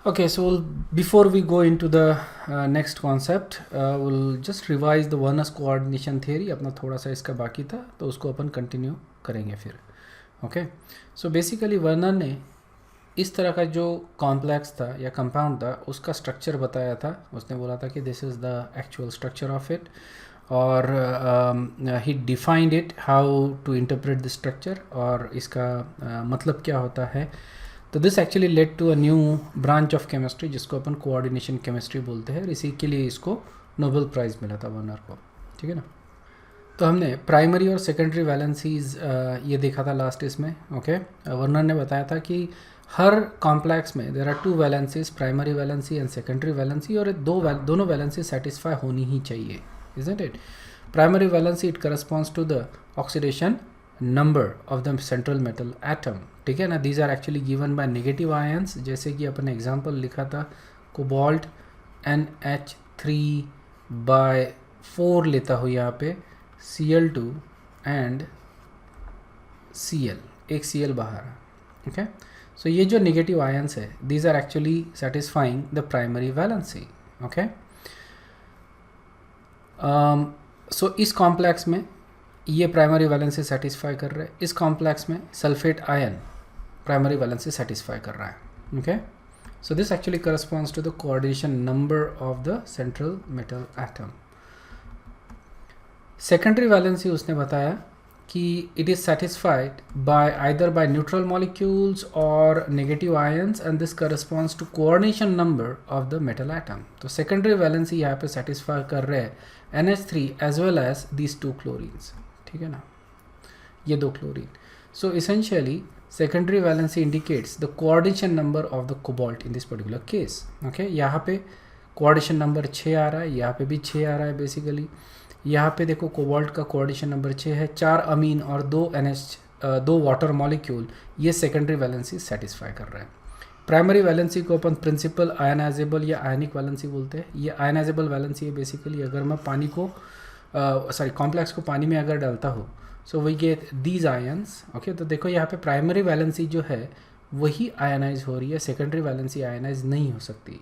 Okay, so before we go into the next concept, we'll just revise the Werner's coordination theory. अपना थोड़ा सा इसका बाकी था तो उसको अपन कंटिन्यू करेंगे फिर. ओके, सो बेसिकली वर्नर ने इस तरह का जो कॉम्प्लेक्स था या कंपाउंड था उसका स्ट्रक्चर बताया था. उसने बोला था कि this is the actual structure of it, और he defined it how to interpret the structure, और इसका मतलब क्या होता है. तो this actually led to a new branch of chemistry जिसको अपन कोऑर्डिनेशन केमिस्ट्री बोलते हैं, और इसी के लिए इसको नोबेल प्राइज़ मिला था वर्नर को. ठीक है ना. तो हमने प्राइमरी और सेकेंडरी वैलेंसीज ये देखा था लास्ट इसमें. ओके, वर्नर ने बताया था कि हर कॉम्प्लेक्स में there are two valencies, primary valency and secondary valency, और दोनों वैलेंसी सेटिस्फाई होनी ही चाहिए, isn't it. Primary valency it corresponds to the oxidation number of the central metal atom. ठीक है ना. These are actually given by negative ions, जैसे कि अपन एग्जांपल लिखा था कोबाल्ट NH3/4 लेता हूँ यहाँ पे, Cl2 एंड Cl, एक Cl बाहर है. ओके, सो ये जो नेगेटिव आयंस है these are actually satisfying the primary valency. Okay, so इस कॉम्प्लेक्स में ये प्राइमरी वैलेंसी सेटिस्फाई कर रहा है, इस कॉम्प्लेक्स में sulphate ion primary valency satisfy कर रहा है. Okay, so this actually corresponds to the coordination number of the central metal atom. Secondary valency उसने बताया कि it is satisfied by either by neutral molecules और negative ions, and this corresponds to coordination number of the metal atom. तो secondary valency यहाँ पे satisfy कर रहे हैं NH3 as well as these two chlorines. ठीक है ना, ये दो chlorine. So essentially secondary valency indicates the coordination number of the cobalt in this particular case. Okay, यहाँ पे कोऑर्डिनेशन नंबर 6 आ रहा है, यहाँ पे भी 6 आ रहा है. बेसिकली यहाँ पे देखो कोबाल्ट का कोऑर्डिनेशन नंबर 6 है, 4 अमीन और 2 वाटर मॉलिक्यूल, ये सेकेंडरी वैलेंसी सेटिस्फाई कर रहे हैं. प्राइमरी वैलेंसी को अपन प्रिंसिपल आयनाइजेबल या आयनिक वैलेंसी बोलते हैं. ये आयनाइजेबल वैलेंसी है. बेसिकली अगर मैं पानी को कॉम्प्लेक्स को पानी में अगर डालता हो, so we get these ions. Okay, तो देखो यहाँ पे प्राइमरी वैलेंसी जो है वही आयनाइज हो रही है, सेकेंडरी वैलेंसी आयनाइज नहीं हो सकती.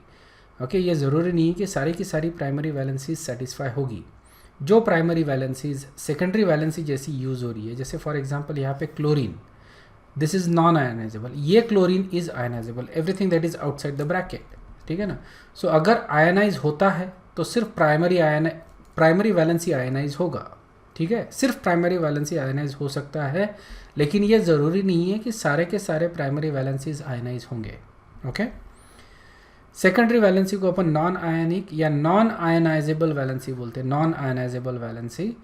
ओके, ये ज़रूरी नहीं है कि सारी की सारी प्राइमरी वैलेंसीज सेटिस्फाई होगी. जो प्राइमरी वैलेंसीज सेकेंडरी वैलेंसी जैसी यूज़ हो रही है, जैसे फॉर एग्जांपल यहाँ पे chlorine, this is non ionisable, ये chlorine is ionisable, everything that is outside the bracket. ठीक है ना. सो अगर आयनाइज होता है तो सिर्फ प्राइमरी वैलेंसी आयनाइज होगा. ठीक है, सिर्फ प्राइमरी वैलेंसी आयनाइज हो सकता है, लेकिन ये ज़रूरी नहीं है कि सारे के सारे प्राइमरी वैलेंसीज आयनाइज होंगे. ओके, सेकेंडरी वैलेंसी को अपन नॉन आयनिक या नॉन आयनाइजेबल वैलेंसी बोलते हैं, नॉन आयनाइजेबल वैलेंसी.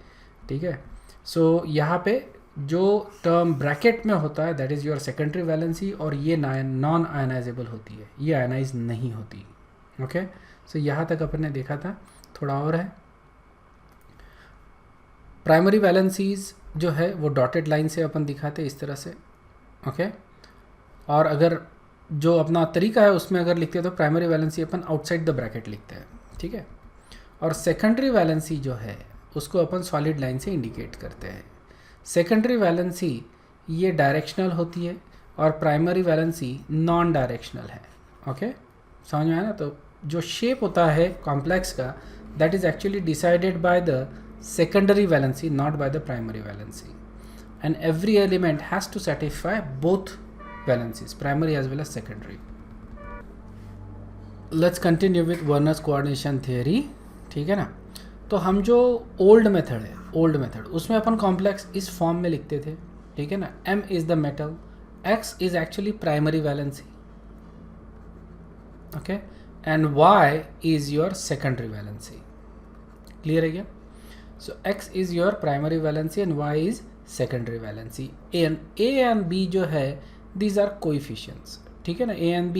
ठीक है, सो यहाँ पे जो टर्म ब्रैकेट में होता है that is your secondary valency, और ये नॉन आयनाइजेबल होती है, ये आयनाइज नहीं होती. ओके, सो यहाँ तक अपन ने देखा था. थोड़ा और है, प्राइमरी वैलेंसीज जो है वो डॉटेड लाइन से अपन दिखाते इस तरह से. ओके, और अगर जो अपना तरीका है उसमें अगर लिखते हैं तो primary valency upon outside the bracket लिखते हैं. ठीक है, और सेकेंडरी वैलेंसी जो है उसको अपन सॉलिड लाइन से इंडिकेट करते हैं. सेकेंडरी वैलेंसी ये डायरेक्शनल होती है और प्राइमरी वैलेंसी नॉन डायरेक्शनल है. ओके, समझ में आया ना. तो जो शेप होता है कॉम्प्लेक्स का that is actually decided by the secondary valency, not by the primary valency, and every element has to satisfy both valencies, primary as well as secondary. Let's continue with Werner's coordination theory. ठीक है ना. तो हम जो old method उसमें अपन complex इस form में लिखते थे. ठीक है ना. M is the metal, X is actually primary valency, okay, and Y is your secondary valency. Clear है क्या? So X is your primary valency and Y is secondary valency. A and B जो है these are coefficients. ठीक है ना. A and B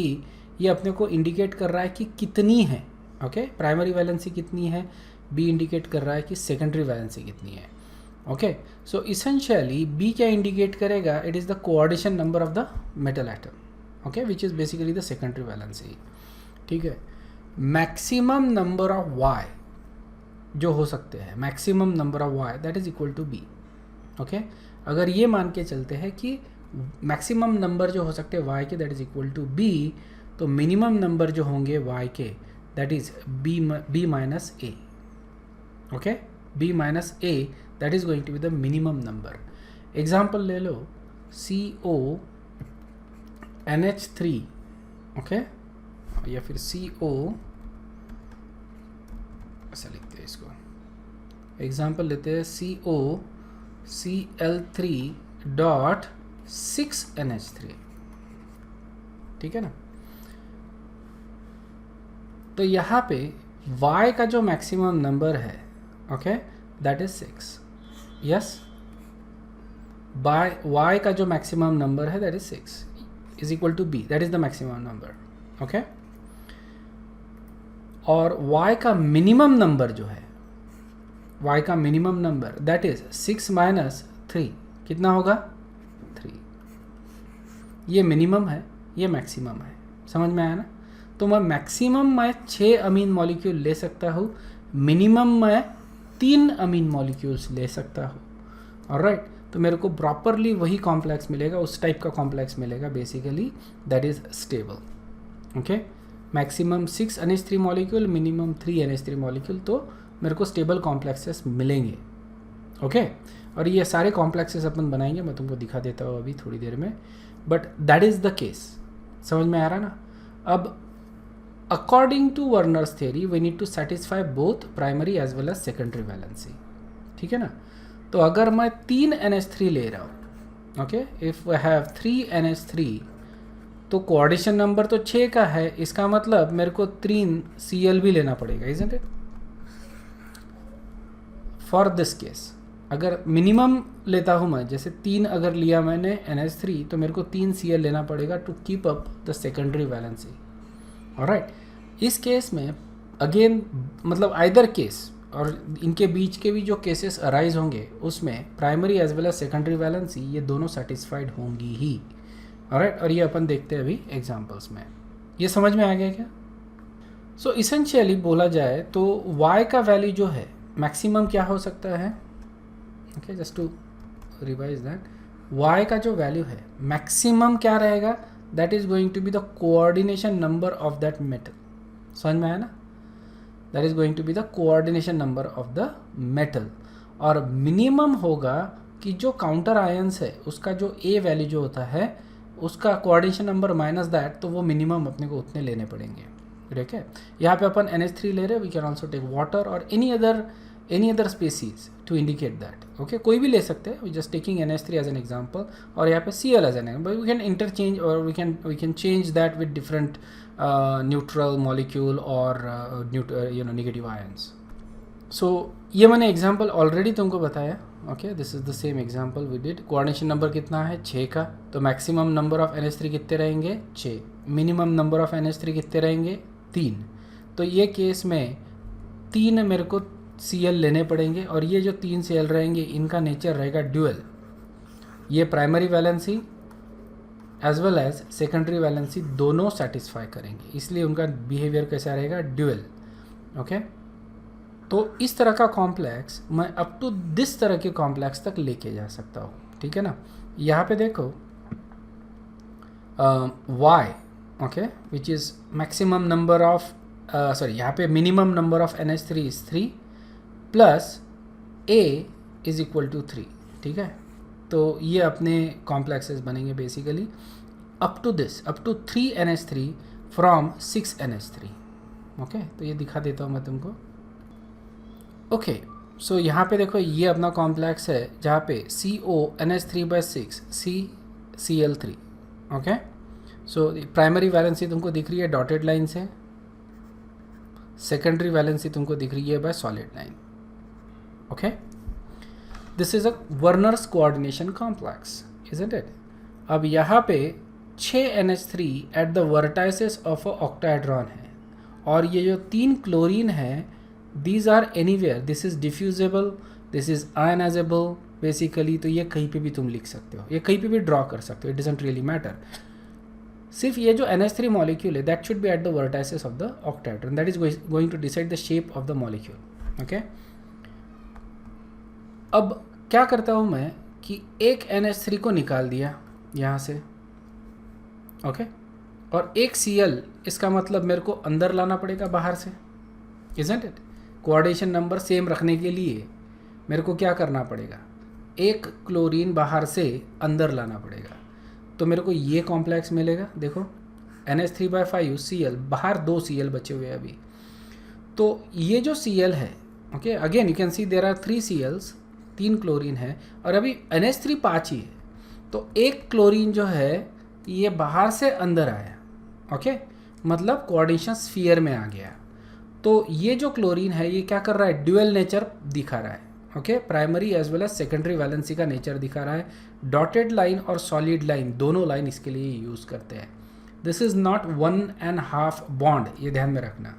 ये अपने को इंडिकेट कर रहा है कि कितनी है. ओके, प्राइमरी वैलेंसी कितनी है, B इंडिकेट कर रहा है कि सेकेंडरी वैलेंसी कितनी है. ओके, सो इसेंशियली B क्या इंडिकेट करेगा, it is the coordination number of the metal atom. Okay, which is basically the secondary valency. ठीक है, मैक्सिमम नंबर ऑफ Y जो हो सकते हैं, maximum number of Y that is equal to B. Okay, अगर ये मान के चलते हैं कि मैक्सिमम नंबर जो हो सकते हैं Y के that is equal to B, तो मिनिमम नंबर जो होंगे y के that is b minus a. Okay, b minus a that is going to be the minimum number. Example ले लो CONH3. ओके, या फिर CO ऐसा लिखते हैं इसको. एग्जाम्पल लेते हैं COCl3.6NH3. ठीक है ना. तो यहाँ पे y का जो मैक्सिमम नंबर है, okay, that is 6. Yes, y का जो मैक्सिमम नंबर है that is 6 is equal to b, that is the maximum number. Okay, और y का मिनिमम नंबर जो है, y का minimum number that is 6 minus 3. कितना होगा? 3. ये मिनिमम है, ये मैक्सिमम है. समझ में आया ना. तो मैं मैक्सिमम में 6 अमीन मॉलिक्यूल ले सकता हूँ, मिनिमम में 3 अमीन मॉलिक्यूल्स ले सकता हूँ. ऑलराइट, तो मेरे को प्रॉपरली वही कॉम्प्लेक्स मिलेगा, उस टाइप का कॉम्प्लेक्स मिलेगा basically, that is stable. Okay, maximum 6 NH3 molecule, minimum 3 NH3 molecule, तो मेरे को स्टेबल कॉम्प्लेक्सेस मिलेंगे. ओके, और ये सारे कॉम्प्लेक्सेस अपन बनाएंगे, मैं तुमको दिखा देता हूँ अभी थोड़ी देर में. But that is the case. समझ में आ रहा ना. अब according to Werner's theory we need to satisfy both primary as well as secondary valency. ठीक है ना. तो अगर मैं 3 NH3 ले रहा हूँ, okay, if I have 3 NH3, तो कोऑर्डिनेशन नंबर तो 6 का है, इसका मतलब मेरे को 3 Cl भी लेना पड़ेगा, isn't it. For this case अगर मिनिमम लेता हूँ मैं, जैसे 3 अगर लिया मैंने NH3, तो मेरे को 3 Cl लेना पड़ेगा to keep up the secondary valency. Alright, इस केस में अगेन मतलब आइदर केस और इनके बीच के भी जो केसेस अराइज होंगे उसमें primary as well as secondary valency ये दोनों सेटिस्फाइड होंगी ही. ऑलराइट, और ये अपन देखते हैं अभी एग्जांपल्स में. ये समझ में आ गया क्या? सो इसेंशियली बोला जाए तो y का वैल्यू जो है मैक्सिमम क्या हो सकता है. Okay, just to revise that, y का जो वैल्यू है मैक्सिमम क्या रहेगा, that is going to be the coordination number of that metal. समझ में आया ना. That is going to be the coordination number of the metal. और मिनिमम होगा कि जो काउंटर आयंस है उसका जो a वैल्यू जो होता है उसका कोऑर्डिनेशन नंबर माइनस दैट, तो वो मिनिमम अपने को उतने लेने पड़ेंगे. ठीक है, यहाँ पे अपन NH3 ले रहे हैं, we can also take water और any other species to indicate that. Okay, कोई भी ले सकते हैं, we just taking NH3 as an example, और यहाँ पे Cl as an example. We can interchange और we can change that with different neutral molecule और नेगेटिव आयंस. सो ये मैंने एग्जांपल ऑलरेडी तुमको बताया. Okay, this is the same example we did. Coordination number कितना है? 6 का. तो मैक्सिमम नंबर ऑफ NH3 कितने रहेंगे? 6. मिनिमम नंबर ऑफ NH3 कितने रहेंगे? 3. तो ये केस में 3 मेरे को Cl लेने पड़ेंगे, और ये जो 3 Cl रहेंगे इनका नेचर रहेगा ड्यूअल. ये primary valency as well as secondary valency दोनों सेटिस्फाई करेंगे, इसलिए उनका बिहेवियर कैसा रहेगा? ड्यूअल. ओके, तो इस तरह का कॉम्प्लेक्स मैं अप टू दिस तरह के कॉम्प्लेक्स तक लेके जा सकता हूँ. ठीक है ना. यहाँ पे देखो y, okay, which is maximum number of यहाँ पे minimum number of NH3 is 3 plus a is equal to 3. ठीक है, तो ये अपने कॉम्प्लेक्सेस बनेंगे basically up to 3 NH3 from 6 NH3. Okay, तो ये दिखा देता हूँ मैं तुमको. ओके, सो यहाँ पे देखो ये अपना कॉम्प्लेक्स है जहाँ पे CONH3/6 CCl3. Okay, so primary valency तुमको दिख रही है डॉटेड लाइन से, सेकेंडरी वैलेंसी तुमको दिख रही है bye solid line. Okay, this is a Werner's coordination complex, isn't it. अब यहाँ पे 6 NH3 at the vertices of a octahedron है, और ये जो 3 क्लोरीन है these are anywhere, this is diffusible, this is ionizable basically. तो ये कहीं पे भी तुम लिख सकते हो, ये कहीं पे भी ड्रॉ कर सकते हो, it doesn't really matter. सिर्फ ये जो NH3 मॉलिक्यूल है that should be at the vertices of the octahedron, that is going to decide the shape of the molecule. okay, अब क्या करता हूँ मैं कि एक NH3 को निकाल दिया यहाँ से. ओके, और एक Cl, इसका मतलब मेरे को अंदर लाना पड़ेगा बाहर से, isn't it? Coordination number same रखने के लिए मेरे को क्या करना पड़ेगा, एक क्लोरीन बाहर से अंदर लाना पड़ेगा, तो मेरे को ये कॉम्प्लेक्स मिलेगा। देखो NH3/5 Cl, बाहर 2 Cl बचे हुए अभी, तो ये जो Cl है, okay, again you can see there are 3 Cls, 3 chlorine है, और अभी NH3 5 ही है, तो एक क्लोरीन जो है ये बाहर से अंदर आया, ओके, मतलब कोऑर्डिनेशन स्फीयर में आ गया। तो ये जो क्लोरीन है ये क्या कर रहा है, ड्यूअल नेचर दिखा रहा है, okay, primary as well as secondary valency का नेचर दिखा रहा है। डॉटेड लाइन और सॉलिड लाइन दोनों लाइन इसके लिए यूज़ करते हैं। दिस इज़ नॉट 1.5 बॉन्ड, ये ध्यान में रखना,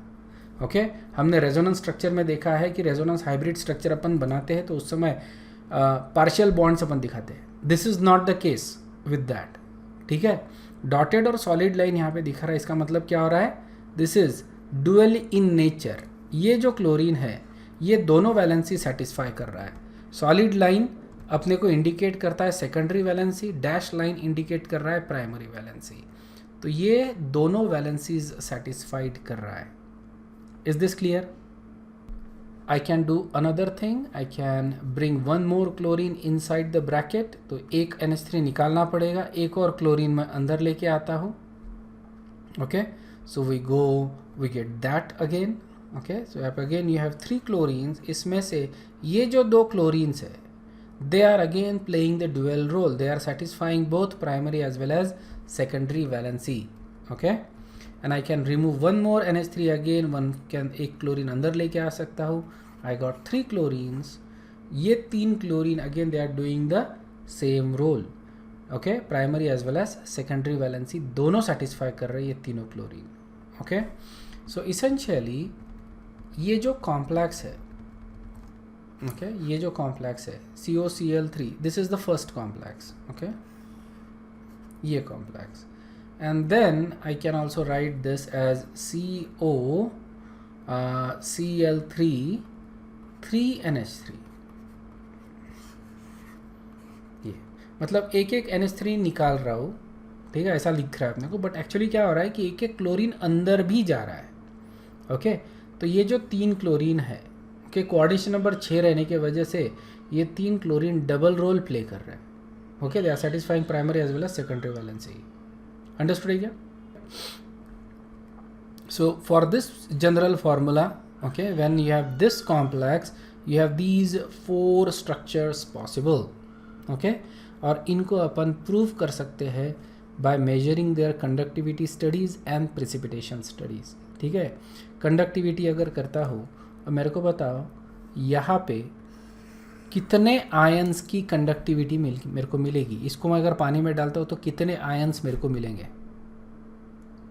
ओके। हमने रेजोनेंस स्ट्रक्चर में देखा है कि रेजोनेंस हाइब्रिड स्ट्रक्चर अपन बनाते हैं तो उस समय पार्शियल बॉन्ड्स अपन दिखाते हैं। This is not the case with that, ठीक है। डॉटेड और सॉलिड लाइन यहाँ पे दिखा रहा है, इसका मतलब क्या हो रहा है, this is dual in nature. ये जो क्लोरीन है ये दोनों वैलेंसी सेटिस्फाई कर रहा है। सॉलिड लाइन अपने को इंडिकेट करता है secondary valency, dash line indicate कर रहा है प्राइमरी वैलेंसी, तो ये दोनों वैलेंसीज सेटिस्फाइड कर रहा है। Is this clear? I can do another thing, I can bring one more chlorine inside the bracket, तो एक NH3 निकालना पड़ेगा, एक और क्लोरीन मैं अंदर लेके आता हूँ, okay. So we go, we get that again, okay. So आप अगेन यू हैव 3 क्लोरीन्स, इसमें से ये जो 2 क्लोरीन्स है they are again playing the dual role, they are satisfying both primary as well as secondary valency, okay. And I can remove one more NH3 again, one can, एक chlorine अंदर लेके आ सकता हूँ। आई गॉट 3 क्लोरीन्स, ये 3 chlorine again they are doing the same role, okay, primary as well as secondary valency दोनों satisfy कर रहे हैं ये तीनों क्लोरीन, ओके। सो इसेंशियली ये जो कॉम्प्लेक्स है, ओके, ये जो कॉम्प्लेक्स है COCl3, this is the first complex, okay, ये complex. And then I can also write this as COCl3 3NH3, ये मतलब एक एक NH3 निकाल रहा हूँ, ठीक है, ऐसा लिख रहा है अपने को, बट एक्चुअली क्या हो रहा है कि एक एक क्लोरीन अंदर भी जा रहा है, ओके। तो ये जो 3 क्लोरीन है, ओके, कोऑर्डिनेशन नंबर 6 रहने के वजह से ये 3 क्लोरीन डबल रोल प्ले कर रहे हैं, okay, they are satisfying primary as well as secondary valency. Understood again? So for this general formula, okay, when you have this complex, you have these 4 structures possible, okay, और इनको अपन prove कर सकते हैं by measuring their conductivity studies and precipitation studies, ठीक है। Conductivity अगर करता हो और मेरे को बताओ यहाँ पे कितने आयंस की कंडक्टिविटी मेरे को मिलेगी, इसको मैं अगर पानी में डालता हूँ तो कितने आयंस मेरे को मिलेंगे?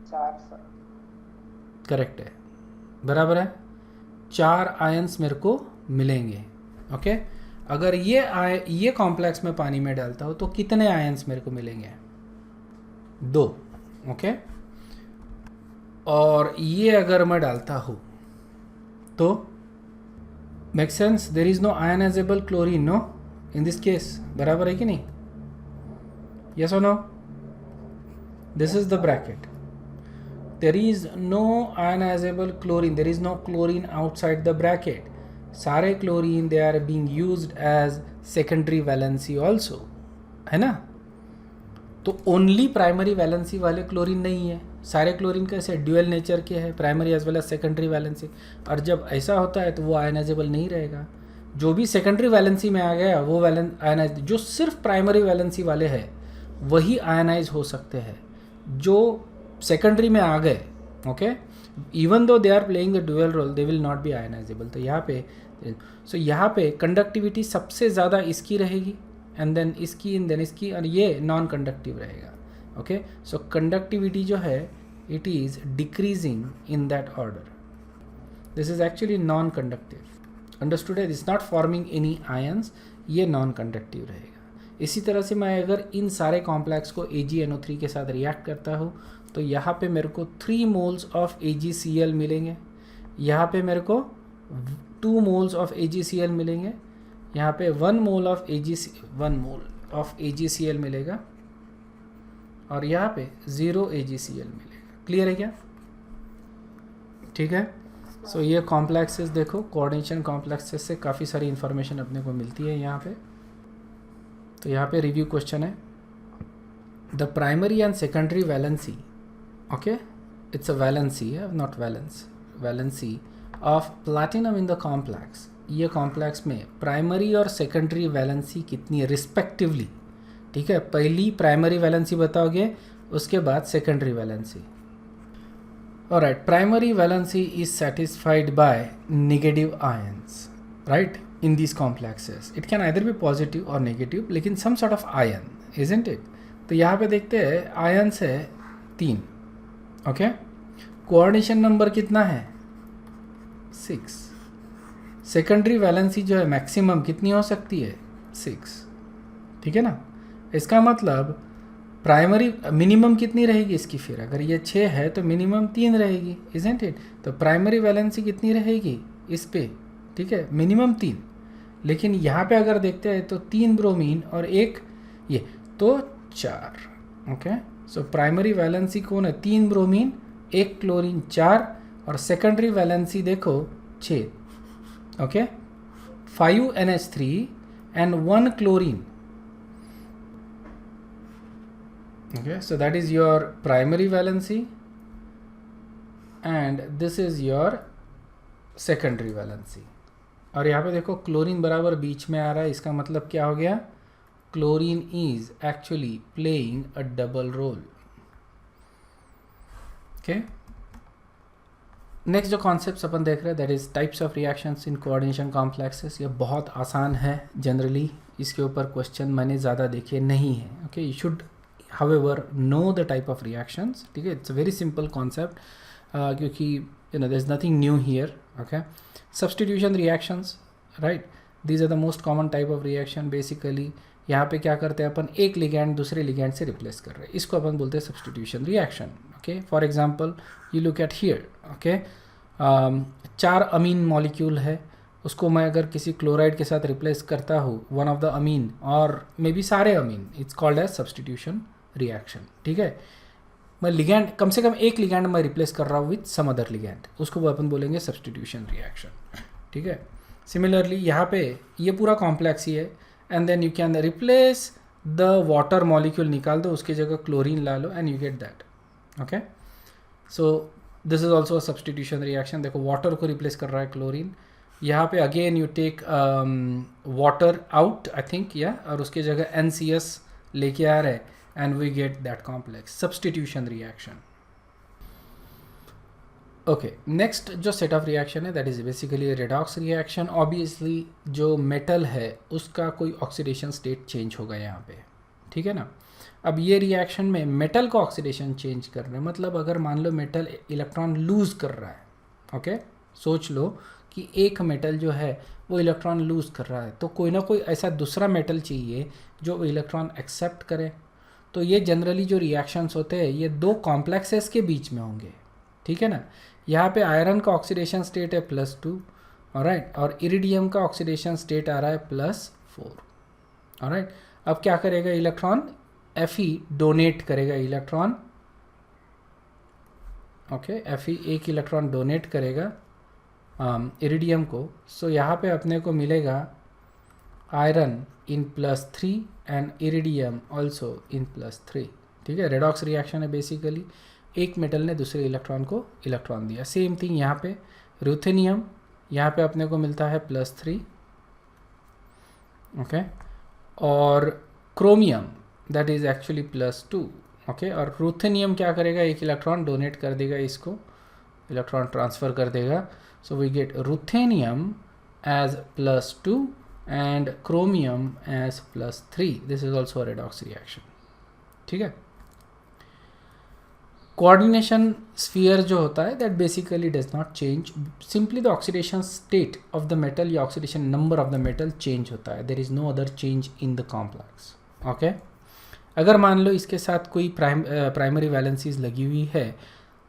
4 सर। करेक्ट है, बराबर है, 4 आयंस मेरे को मिलेंगे, ओके। अगर ये कॉम्प्लेक्स में पानी में डालता हूँ तो कितने आयंस मेरे को मिलेंगे? 2, ओके। और ये अगर मैं डालता हूँ तो make sense, there is no ionisable chlorine, no, in this case, बराबर है कि नहीं? यस और no? This is the bracket, there is no ionisable chlorine, there is no chlorine outside the bracket, सारे chlorine they are being used as secondary valency also, है ना। तो only primary valency वाले क्लोरीन नहीं है, सारे chlorine कैसे dual nature के हैं, primary as well as secondary valency. और जब ऐसा होता है तो वो आयनाइजेबल नहीं रहेगा, जो भी सेकेंडरी वैलेंसी में आ गया वो आयनाइज, जो सिर्फ प्राइमरी वैलेंसी वाले हैं वही आयनाइज हो सकते हैं, जो सेकेंडरी में आ गए, okay, even though they are playing the dual role, they will not be ionisable. तो यहाँ पे यहाँ पे कंडक्टिविटी सबसे ज़्यादा इसकी रहेगी, एंड देन इसकी, एंड देन इसकी, और ये नॉन कंडक्टिव रहेगा, ओके। सो कंडक्टिविटी जो है it is decreasing in that order, this is actually non conductive, understood है, this not forming any ions, ये नॉन कंडक्टिव रहेगा। इसी तरह से मैं अगर इन सारे कॉम्प्लेक्स को AgNO3 के साथ रिएक्ट करता हूँ तो यहाँ पे मेरे को 3 मोल्स ऑफ AgCl मिलेंगे, यहाँ पे मेरे को 2 मोल्स ऑफ AgCl मिलेंगे, यहाँ पे 1 मोल ऑफ AgCl मिलेगा, और यहाँ पे 0 AgCl मिलेगा। क्लियर है क्या? ठीक है। सो ये कॉम्प्लेक्सेस देखो, कोऑर्डिनेशन कॉम्प्लेक्सेस से काफ़ी सारी इंफॉर्मेशन अपने को मिलती है यहाँ पे। तो यहाँ पे रिव्यू क्वेश्चन है, the primary and secondary valency, okay, it's a valency है, not valence, valency of platinum in the complex. ये कॉम्प्लेक्स में प्राइमरी और सेकेंडरी वैलेंसी कितनी है रिस्पेक्टिवली, ठीक है। पहली प्राइमरी वैलेंसी बताओगे, उसके बाद secondary valency. Alright, primary valency is satisfied by negative ions, right, in these complexes. It can either be positive or negative, लेकिन some sort of ion, isn't it? तो यहाँ पे देखते हैं ions है 3, ओके। कोऑर्डिनेशन नंबर कितना है? 6। Secondary valency जो है मैक्सिमम कितनी हो सकती है? 6, ठीक है ना। इसका मतलब प्राइमरी मिनिमम कितनी रहेगी इसकी? फिर अगर ये 6 है तो मिनिमम 3 रहेगी, इजंट इट? तो प्राइमरी वैलेंसी कितनी रहेगी इस पे? ठीक है, मिनिमम 3। लेकिन यहाँ पे अगर देखते हैं तो 3 ब्रोमीन और 1 ये, तो 4, ओके। सो प्राइमरी वैलेंसी कौन है? 3 ब्रोमीन 1 क्लोरीन 4, और सेकेंडरी वैलेंसी देखो 6, okay, 5 NH3 and 1 chlorine. Okay, so that is your primary valency and this is your secondary valency. और यहाँ पे देखो क्लोरीन बराबर बीच में आ रहा है, इसका मतलब क्या हो गया? Chlorine is actually playing a double role. Okay, next जो कॉन्सेप्ट्स अपन देख रहे हैं that is types of reactions in coordination complexes. ये बहुत आसान है जनरली, इसके ऊपर क्वेश्चन मैंने ज़्यादा देखे नहीं है। Okay, you should however know the type of reactions, ठीक है। it's a very simple concept क्योंकि there's nothing new here, okay। substitution reactions, right, these are the most common type of reaction। basically यहाँ पे क्या करते हैं अपन, एक ligand दूसरे लिगैंड से रिप्लेस कर रहे हैं, इसको अपन बोलते हैं substitution reaction, okay। For example you look at here, okay, 4 amine molecule है, उसको मैं अगर किसी क्लोराइड के साथ रिप्लेस करता हूँ, वन ऑफ द अमीन और मे बी सारे amine, it's called as substitution reaction, ठीक है। मैं लिगैंड, कम से कम एक लिगैंड मैं रिप्लेस कर रहा हूँ विथ सम अदर लिगैंड, उसको वो अपन बोलेंगे सब्सटीट्यूशन रिएक्शन, ठीक है। सिमिलरली यहाँ पे ये पूरा कॉम्प्लेक्स ही है, and then you can replace the water molecule, निकाल दो, उसकी जगह क्लोरीन ला लो and you get that, okay. So this is also a substitution reaction. देखो वाटर को रिप्लेस कर रहा है क्लोरीन, यहाँ पे again you take water out I think, या, और उसकी जगह NCS लेके आ रहे हैं and we get that complex, substitution reaction. Okay, next जो सेट ऑफ रिएक्शन है that is basically redox reaction. Obviously जो मेटल है उसका कोई ऑक्सीडेशन स्टेट चेंज होगा यहाँ पे, ठीक है ना। अब ये रिएक्शन में मेटल का ऑक्सीडेशन चेंज कर रहे हैं, मतलब अगर मान लो मेटल इलेक्ट्रॉन लूज कर रहा है, ओके, सोच लो कि एक मेटल जो है वो इलेक्ट्रॉन लूज कर रहा है, तो कोई ना कोई ऐसा दूसरा मेटल चाहिए जो इलेक्ट्रॉन एक्सेप्ट करे। तो ये जनरली जो रिएक्शंस होते हैं ये 2 कॉम्प्लेक्सेस के बीच में होंगे, ठीक है ना। यहाँ पे आयरन का ऑक्सीडेशन स्टेट है +2, ऑलराइट, और इरिडियम का ऑक्सीडेशन स्टेट आ रहा है +4, ऑलराइट। अब क्या करेगा इलेक्ट्रॉन? Fe डोनेट करेगा इलेक्ट्रॉन, ओके, Fe एक इलेक्ट्रॉन डोनेट करेगा इरिडियम को। सो यहाँ पे अपने को मिलेगा iron in +3 and iridium also in +3, ठीक है। रेडॉक्स रिएक्शन है बेसिकली, एक मेटल ने दूसरे इलेक्ट्रॉन को इलेक्ट्रॉन दिया। सेम थिंग यहाँ पे रुथेनियम, यहाँ पे अपने को मिलता है +3, ओके, और chromium that is actually +2, okay. और रुथेनियम क्या करेगा? एक इलेक्ट्रॉन डोनेट कर देगा, इसको इलेक्ट्रॉन ट्रांसफ़र कर देगा। So we get ruthenium as +2 and chromium as +3. This is also a redox reaction, ठीक है। coordination sphere जो होता है that basically does not change, simply the oxidation state of the metal या oxidation number of the metal change होता है, there is no other change in the complex, okay। अगर मान लो इसके साथ कोई प्राइमरी वैलेंसीज लगी हुई है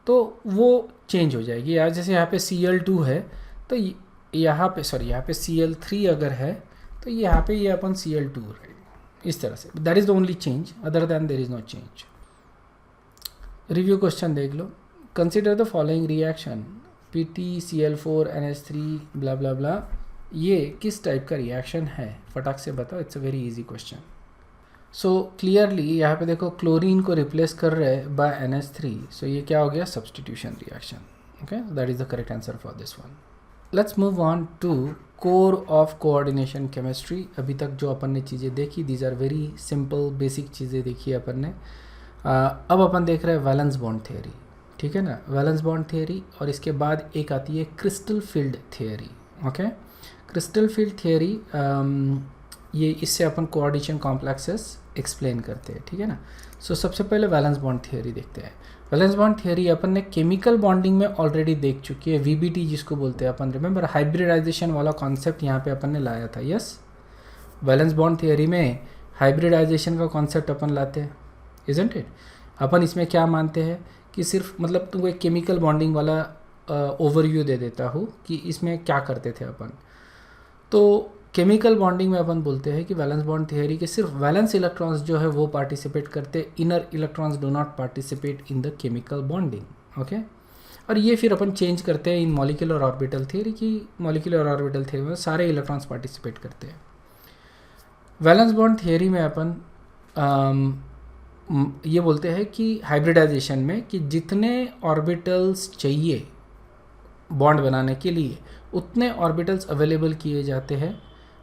तो वो चेंज हो जाएगी। या जैसे यहाँ पे Cl2 है तो यहाँ पे यहाँ पे Cl3 अगर है तो यहाँ पे ये अपन Cl2 रहेगा, इस तरह से। That is the only change, other than there is no change, review question देख लो. Consider the following reaction PtCl4NH3 blah blah blah. ये किस टाइप का रिएक्शन है, फटाक से बताओ. It's a very easy question. So clearly यहाँ पे देखो क्लोरीन को रिप्लेस कर रहे हैं बाय NH3. सो ये क्या हो गया, substitution reaction. Okay, that is the correct answer for this one. Let's move on to core of coordination chemistry. अभी तक जो अपन ने चीज़ें देखी, these are very simple basic चीज़ें देखी अपन ने. अब अपन देख रहे हैं वैलेंस बॉन्ड थियरी. ठीक है ना, वैलेंस बॉन्ड थियरी. और इसके बाद एक आती है crystal field theory. Okay, crystal field theory, ये इससे अपन कोऑर्डिनेशन कॉम्प्लेक्सेस एक्सप्लेन करते हैं. ठीक है ना. सो सबसे पहले वैलेंस बॉन्ड थियरी देखते हैं. वैलेंस बॉन्ड थियरी अपन ने केमिकल बॉन्डिंग में ऑलरेडी देख चुकी है. VBT जिसको बोलते हैं अपन, रिमेंबर हाइब्रिडाइजेशन वाला कॉन्सेप्ट यहाँ पे अपन ने लाया था. यस, वैलेंस बॉन्ड थियरी में हाइब्रिडाइजेशन का कॉन्सेप्ट अपन लाते हैं, इजंट इट. अपन इसमें क्या मानते हैं कि सिर्फ मतलब तुमको एक केमिकल बॉन्डिंग वाला ओवरव्यू दे देता हूँ कि इसमें क्या करते थे अपन. तो केमिकल बॉन्डिंग में अपन बोलते हैं कि वैलेंस बॉन्ड थियरी के सिर्फ वैलेंस इलेक्ट्रॉन्स जो है वो पार्टिसिपेट करते, inner electrons do not participate in the chemical bonding. Okay, और ये फिर अपन चेंज करते हैं इन मॉलिक्यूलर ऑर्बिटल थियरी की. मॉलिक्यूलर ऑर्बिटल थियरी में सारे इलेक्ट्रॉन्स पार्टिसिपेट करते हैं. वैलेंस बॉन्ड थियरी में अपन ये बोलते हैं कि हाइब्रिडाइजेशन में कि जितने ऑर्बिटल्स चाहिए बॉन्ड बनाने के लिए उतने ऑर्बिटल्स अवेलेबल किए जाते हैं.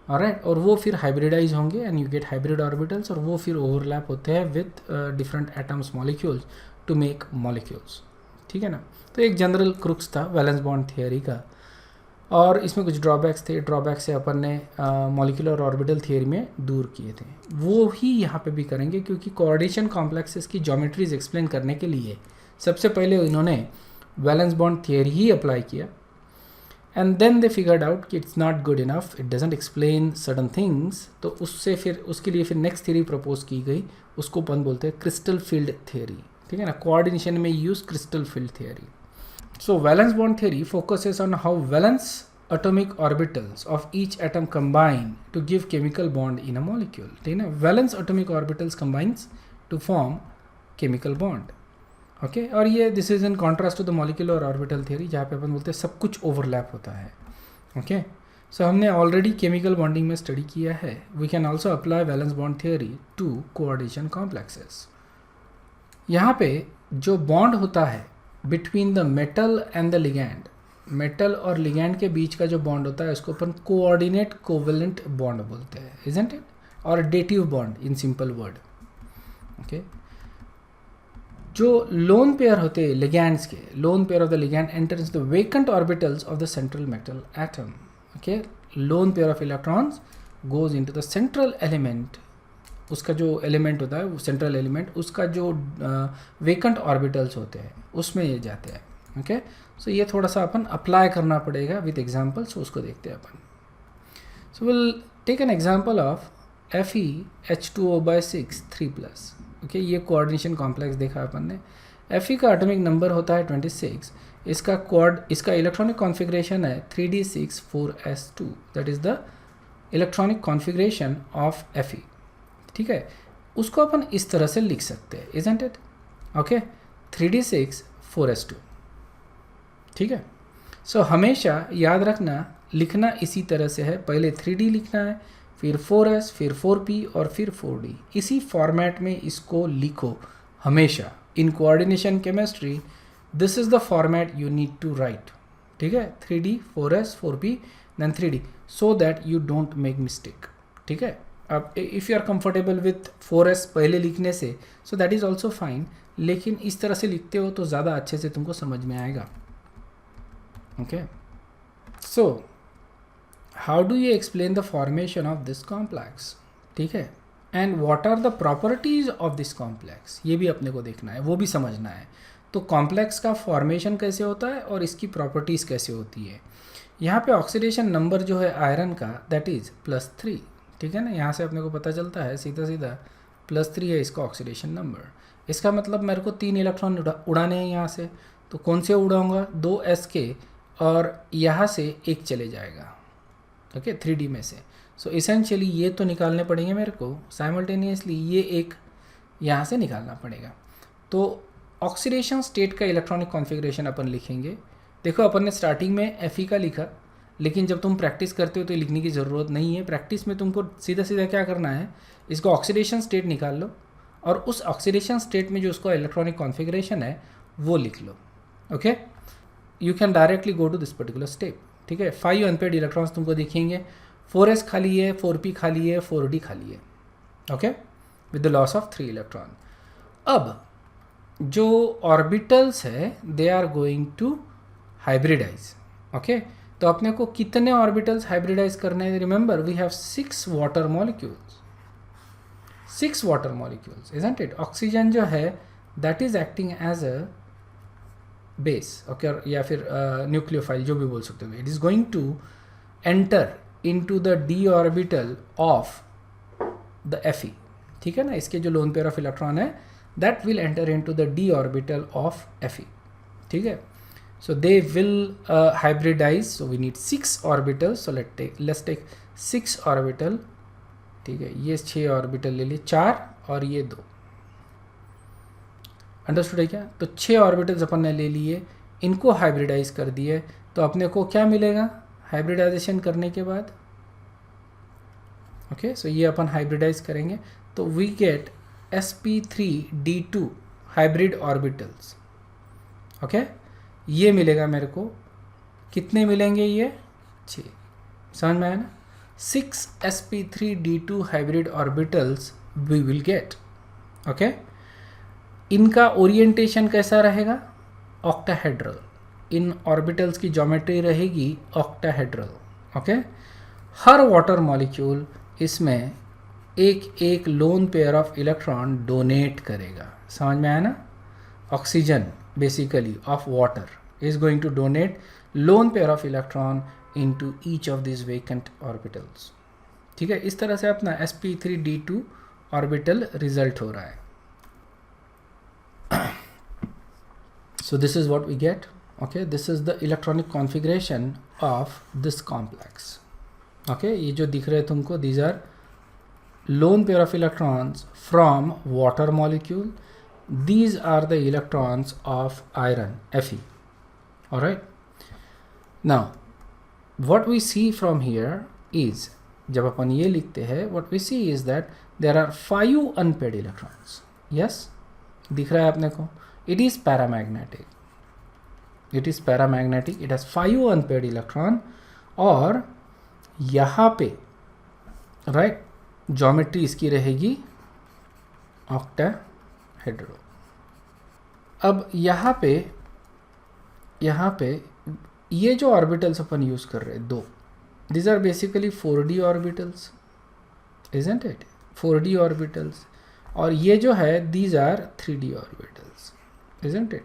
ऑलराइट, और वो फिर हाइब्रिडाइज होंगे and you get hybrid orbitals, और वो फिर ओवरलैप होते हैं with different atoms molecules to make molecules. ठीक है ना. तो एक जनरल क्रुक्स था वैलेंस बॉन्ड थियरी का. और इसमें कुछ ड्रॉबैक्स थे. ड्रॉबैक से अपन ने मॉलिक्यूलर ऑर्बिटल थियरी में दूर किए थे. वो ही यहाँ पे भी करेंगे, क्योंकि कोऑर्डिनेशन कॉम्प्लेक्सेस की ज्योमेट्रीज एक्सप्लेन करने के लिए सबसे पहले इन्होंने वैलेंस बॉन्ड थियरी ही अप्लाई किया. And then they figured out कि it's not good enough, it doesn't explain certain things. तो उससे फिर उसके लिए फिर नेक्स्ट थियरी प्रपोज की गई, उसको अपन बोलते हैं क्रिस्टल फील्ड थियरी. ठीक है ना. कोऑर्डिनेशन में use crystal field theory. So valence bond theory focuses on how valence atomic orbitals of each atom combine to give chemical bond in a molecule. ठीक है ना. Valence atomic orbitals combines to form chemical bond. Okay, और ये this is in contrast to the molecular orbital theory जहाँ पे अपन बोलते हैं सब कुछ overlap होता है. Okay, so हमने already chemical bonding में study किया है. We can also apply valence bond theory to coordination complexes. यहाँ पे जो bond होता है between the metal and the ligand, metal और लिगैंड के बीच का जो बॉन्ड होता है उसको अपन कोऑर्डिनेट कोवेलेंट बॉन्ड बोलते हैं, इजंट इट, और dative bond in simple word. Okay, जो लोन पेयर होते हैं लिगैंड्स के, loan pair of the ligand enters the vacant orbitals of the central metal atom. Okay, loan pair of electrons goes into the central element. उसका जो element होता है वो central element, उसका जो वेकेंट ऑर्बिटल्स होते हैं उसमें ये जाते हैं. ओके, सो ये थोड़ा सा अपन अप्लाई करना पड़ेगा विथ एग्जांपल्स, उसको देखते हैं अपन. So will take an example of FeH2O/6 3+. Okay, ये कोऑर्डिनेशन कॉम्प्लेक्स देखा अपन ने. Fe का एटॉमिक नंबर होता है 26. इसका इलेक्ट्रॉनिक कॉन्फ़िगरेशन है 3d6 4s2. That is the electronic configuration of Fe. ठीक है, उसको अपन इस तरह से लिख सकते हैं, isn't it. Okay, 3d6 4s2. ठीक है. सो हमेशा याद रखना, लिखना इसी तरह से है. पहले 3d लिखना है, फिर 4s, फिर 4p और फिर 4d. इसी फॉर्मेट में इसको लिखो हमेशा. In coordination chemistry this is the format you need to write. ठीक है, 3d 4s 4p then 3d, so that you don't make mistake. ठीक है. अब if you are comfortable with 4s पहले लिखने से, so that is also fine, लेकिन इस तरह से लिखते हो तो ज़्यादा अच्छे से तुमको समझ में आएगा. Okay, so how do you explain the formation of this complex. ठीक है, and what are the properties of this complex, ये भी अपने को देखना है, वो भी समझना है. तो कॉम्प्लेक्स का फॉर्मेशन कैसे होता है और इसकी प्रॉपर्टीज़ कैसे होती है. यहाँ पे ऑक्सीडेशन नंबर जो है आयरन का दैट इज़ +3. ठीक है ना. यहाँ से अपने को पता चलता है सीधा सीधा +3 है इसका ऑक्सीडेशन नंबर. इसका मतलब मेरे को 3 इलेक्ट्रॉन उड़ाने हैं यहाँ से. तो कौन से उड़ाऊँगा, 2s के, और यहाँ से एक चले जाएगा. ओके, 3d में से. सो इसेंशियली ये तो निकालने पड़ेंगे मेरे को साइमल्टेनियसली, ये एक यहाँ से निकालना पड़ेगा. तो ऑक्सीडेशन स्टेट का इलेक्ट्रॉनिक कॉन्फ़िगरेशन अपन लिखेंगे। देखो अपन ने स्टार्टिंग में Fe का लिखा, लेकिन जब तुम प्रैक्टिस करते हो तो लिखने की ज़रूरत नहीं है। प्रैक्टिस में तुमको सीधा सीधा क्या करना है, इसको ऑक्सीडेशन स्टेट निकाल लो और उस ऑक्सीडेशन स्टेट में जो उसका इलेक्ट्रॉनिक कॉन्फ़िगरेशन है वो लिख लो। Okay, you can directly go to this particular step. ठीक है, 5 अनपेयर्ड इलेक्ट्रॉन्स तुमको दिखेंगे, 4s खाली है, 4p खाली है, 4d खाली है। Okay, with the loss of 3 electron. अब जो ऑर्बिटल्स है they are going to hybridise. Okay, तो अपने को कितने ऑर्बिटल्स हाइब्रिडाइज करने हैं? Remember we have 6 water molecules, 6 water molecules, isn't it? Oxygen जो है that is acting as a base, okay, या फिर न्यूक्लियोफाइल जो भी बोल सकते हो। It is going to enter into the d orbital of the Fe। ठीक है ना, इसके जो लोन पेयर ऑफ इलेक्ट्रॉन है that will enter into the d orbital of Fe। ठीक है, so they will hybridize, so we need 6 orbitals, so let's take 6 orbital। ठीक है, ये 6 ऑर्बिटल ले लिए, 4 और ये 2। अंडरस्टूड है क्या? तो 6 ऑर्बिटल्स अपन ने ले लिए, इनको हाइब्रिडाइज कर दिए, तो अपने को क्या मिलेगा हाइब्रिडाइजेशन करने के बाद? ओके, सो ये अपन हाइब्रिडाइज करेंगे तो we get sp3d2 hybrid orbitals. Okay, ये मिलेगा मेरे को। कितने मिलेंगे ये? 6। समझ में आया ना? 6 sp3d2 hybrid orbitals we will get. Okay, इनका ओरिएंटेशन कैसा रहेगा? ऑक्टाहेड्रल। इन ऑर्बिटल्स की ज्योमेट्री रहेगी ऑक्टाहेड्रल। ओके, हर वाटर मॉलिक्यूल इसमें एक एक lone pair of electron donate करेगा। समझ में आया ना? Oxygen basically of water is going to donate lone pair of electron into each of these vacant orbitals। ठीक है, इस तरह से अपना sp3d2 ऑर्बिटल रिजल्ट हो रहा है। so this is what we get। okay, this is the electronic configuration of this complex। okay, ये जो दिख रहे हैं तुमको, these are lone pair of electrons from water molecule। These are the electrons of iron Fe। all right, now what we see from here is, जब अपन ये लिखते हैं what we see is that there are 5 unpaired electrons। yes, दिख रहा है अपने को? it is paramagnetic, it is paramagnetic, it has 5 unpaired electron। और यहाँ पे राइट ज्योमेट्री इसकी रहेगी ऑक्टाहेड्रल। अब यहाँ पे ये जो ऑर्बिटल्स अपन यूज़ कर रहे हैं 2, these are basically 4d orbitals, isn't it? 4d orbitals। और ये जो है these are 3d orbitals, isn't it?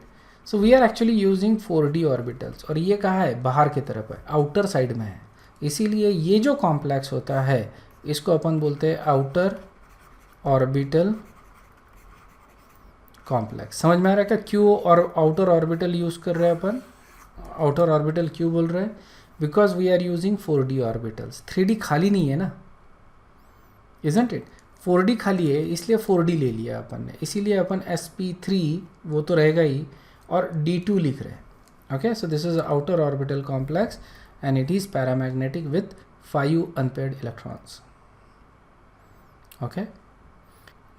so we are actually using 4d orbitals। और ये कहाँ है? बाहर की तरफ है, आउटर साइड में है। इसीलिए ये जो कॉम्प्लेक्स होता है इसको अपन बोलते हैं आउटर ऑर्बिटल कॉम्प्लेक्स। समझ में आ रहा है क्या? क्यों और आउटर ऑर्बिटल यूज़ कर रहे हैं अपन? आउटर ऑर्बिटल क्यों बोल रहे हैं? Because we are using 4d orbitals. 3d खाली नहीं है ना, इजंट इट? 4d खाली है इसलिए 4d ले लिया अपन ने, इसीलिए अपन sp3 वो तो रहेगा ही और d2 लिख रहे हैं। Okay, so this is outer orbital complex and it is paramagnetic with 5 unpaired electrons. Okay,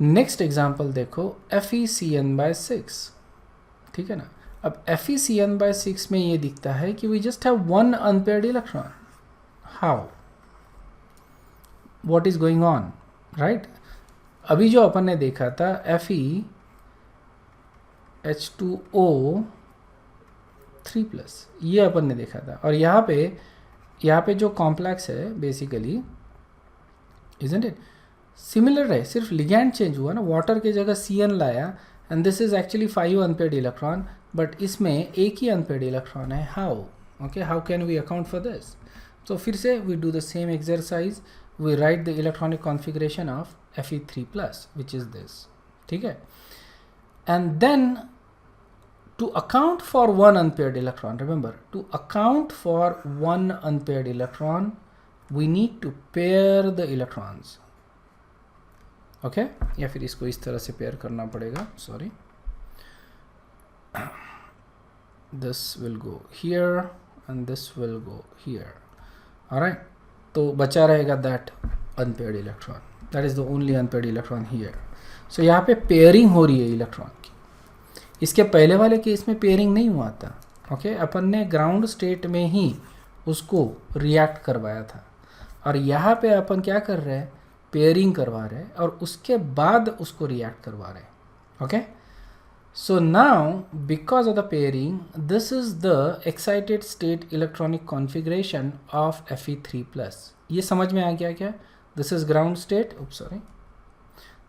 next example देखो, FeCN/6। ठीक है ना? अब FeCN/6 में ये दिखता है कि we just have 1 unpaired electron. How? What is going on, right? अभी जो अपन ने देखा था FeH2O3+, ये अपन ने देखा था। और यहाँ पे जो कॉम्प्लेक्स है बेसिकली, इजंट इट? सिमिलर है, सिर्फ लिगैंड चेंज हुआ ना, वाटर की जगह Cn लाया and this is actually 5 unpaired electron, but इसमें एक ही अनपेयर्ड इलेक्ट्रॉन है। How? Okay, how can we account for this? तो फिर से we do the same exercise, we write the electronic configuration of Fe3+ which is this. ठीक है, and then to account for 1 unpaired electron, remember, to account for 1 unpaired electron we need to pair the electrons। Okay, या फिर इसको इस तरह से pair करना पड़ेगा, sorry. this will go here and this will go here. Alright, तो बचा रहेगा that unpaired electron, that is the only unpaired electron here. So यहाँ पे पेयरिंग हो रही है इलेक्ट्रॉन की. इसके पहले वाले केस में पेयरिंग नहीं हुआ था. ओके, अपन ने ग्राउंड स्टेट में ही उसको रिएक्ट करवाया था, और यहाँ पे अपन क्या कर रहे हैं, पेयरिंग करवा रहे हैं और उसके बाद उसको रिएक्ट करवा रहे हैं. Okay, so now because of the pairing, this is the excited state electronic configuration of Fe3+. ये समझ में आ गया क्या? This is ground state, oops sorry,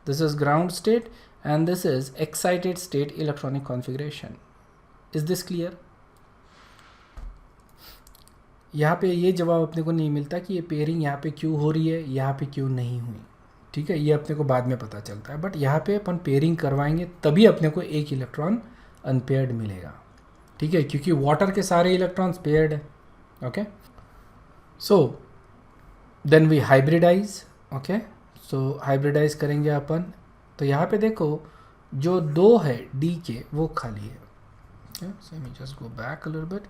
this is ground state and this is excited state electronic configuration. Is this clear? यहाँ पे ये जवाब अपने को नहीं मिलता कि ये पेयरिंग यहाँ पे क्यों हो रही है, यहाँ पे क्यों नहीं हुई. ठीक है, ये अपने को बाद में पता चलता है, बट यहाँ पे अपन पेयरिंग करवाएंगे तभी अपने को एक इलेक्ट्रॉन अनपेयर्ड मिलेगा. ठीक है, क्योंकि वाटर के सारे इलेक्ट्रॉन्स पेयर्ड है. Okay, so then we hybridise. Okay, so hybridise करेंगे अपन. तो यहाँ पे देखो जो 2 है डी के वो खाली है. So let me just go back a little bit.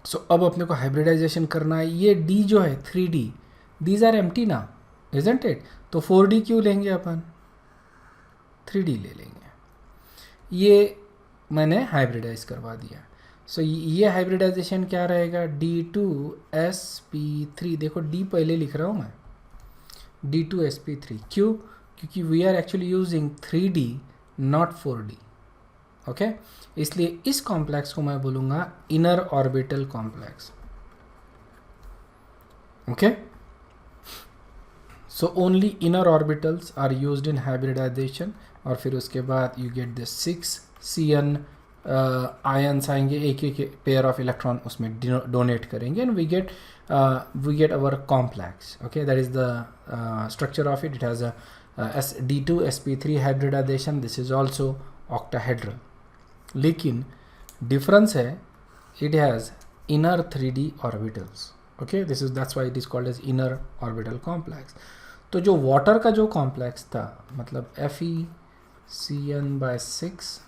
So अब अपने को हाइब्रिडाइजेशन करना है. ये डी जो है 3D, दीज आर एम्प्टी ना, isn't it? तो 4D क्यों लेंगे अपन, 3D ले लेंगे. ये मैंने हाइब्रिडाइज करवा दिया. सो ये हाइब्रिडाइजेशन क्या रहेगा, D2sp3. देखो D पहले लिख रहा हूँ मैं, D2sp3. क्यों? क्योंकि we are actually using 3D not 4D. Okay, इसलिए इस कॉम्प्लेक्स को मैं बोलूँगा inner orbital complex. Okay, so only inner orbitals are used in hybridisation. और फिर उसके बाद you get this 6 Cn ions आएंगे, एक एक पेयर ऑफ इलेक्ट्रॉन उसमें डोनेट करेंगे and we get our complex. Okay, that is the structure of it. It has a D2sp3 hybridisation. This is also octahedral. लेकिन डिफरेंस है, it has inner 3D orbitals. Okay, this is that's why it is called as inner orbital complex. तो जो water का जो complex था, मतलब FeCN/6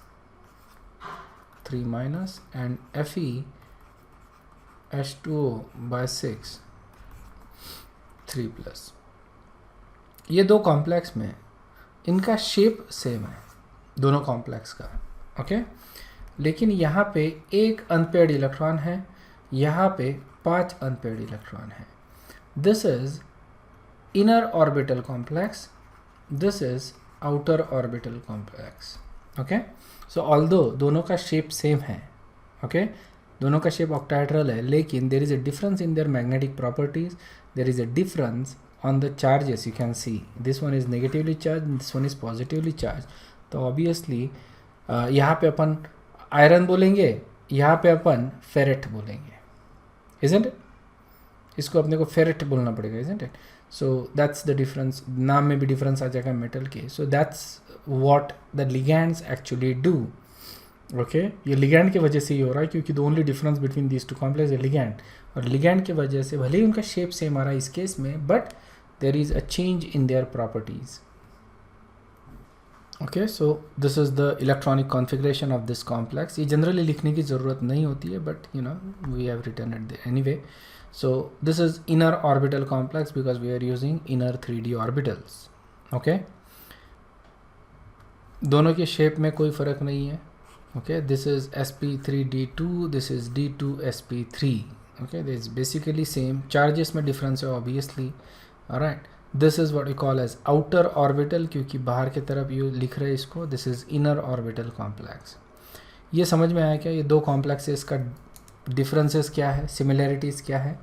3- and FeH2O/6 3+, ये दो कॉम्प्लेक्स में इनका शेप सेम है दोनों कॉम्प्लेक्स का. ओके, लेकिन यहाँ पे एक अनपेयर्ड इलेक्ट्रॉन है, यहाँ पे 5 अनपेयर्ड इलेक्ट्रॉन है. This is inner orbital complex, this is outer orbital complex. Okay, so although दोनों का शेप सेम है, ओके, दोनों का शेप ऑक्टाहेड्रल है, लेकिन there is a difference in their magnetic properties. There is a difference on the charges. You can see this one is negatively charged, this one is positively charged. तो obviously यहाँ पे अपन iron बोलेंगे, यहाँ पे अपन ferret बोलेंगे, isn't it? इसको अपने को फेरेट बोलना पड़ेगा, isn't it? So that's the difference. नाम में भी डिफरेंस आ जाएगा मेटल के. So that's what the ligands actually do. Okay, ये लिगैंड की वजह से ही हो रहा है, क्योंकि the only difference between these two complex है लिगैंड, और लिगैंड की वजह से भले ही उनका शेप सेम आ रहा है इस केस में, but there is a change in their properties. Okay, so this is the electronic configuration of this complex. ये जनरली लिखने की ज़रूरत नहीं होती है, but you know we have written it anyway. So this is inner orbital complex because we are using inner 3D orbitals. Okay, दोनों के shape में कोई फ़र्क नहीं है. Okay, this is sp3d2, this is d2sp3. Okay, this is basically same. Charges में difference है obviously. Alright, this is what we call as outer orbital, क्योंकि बाहर की तरफ ये लिख रहे हैं इसको. This is inner orbital complex. ये समझ में आया क्या, ये दो complexes का differences क्या है, similarities क्या है.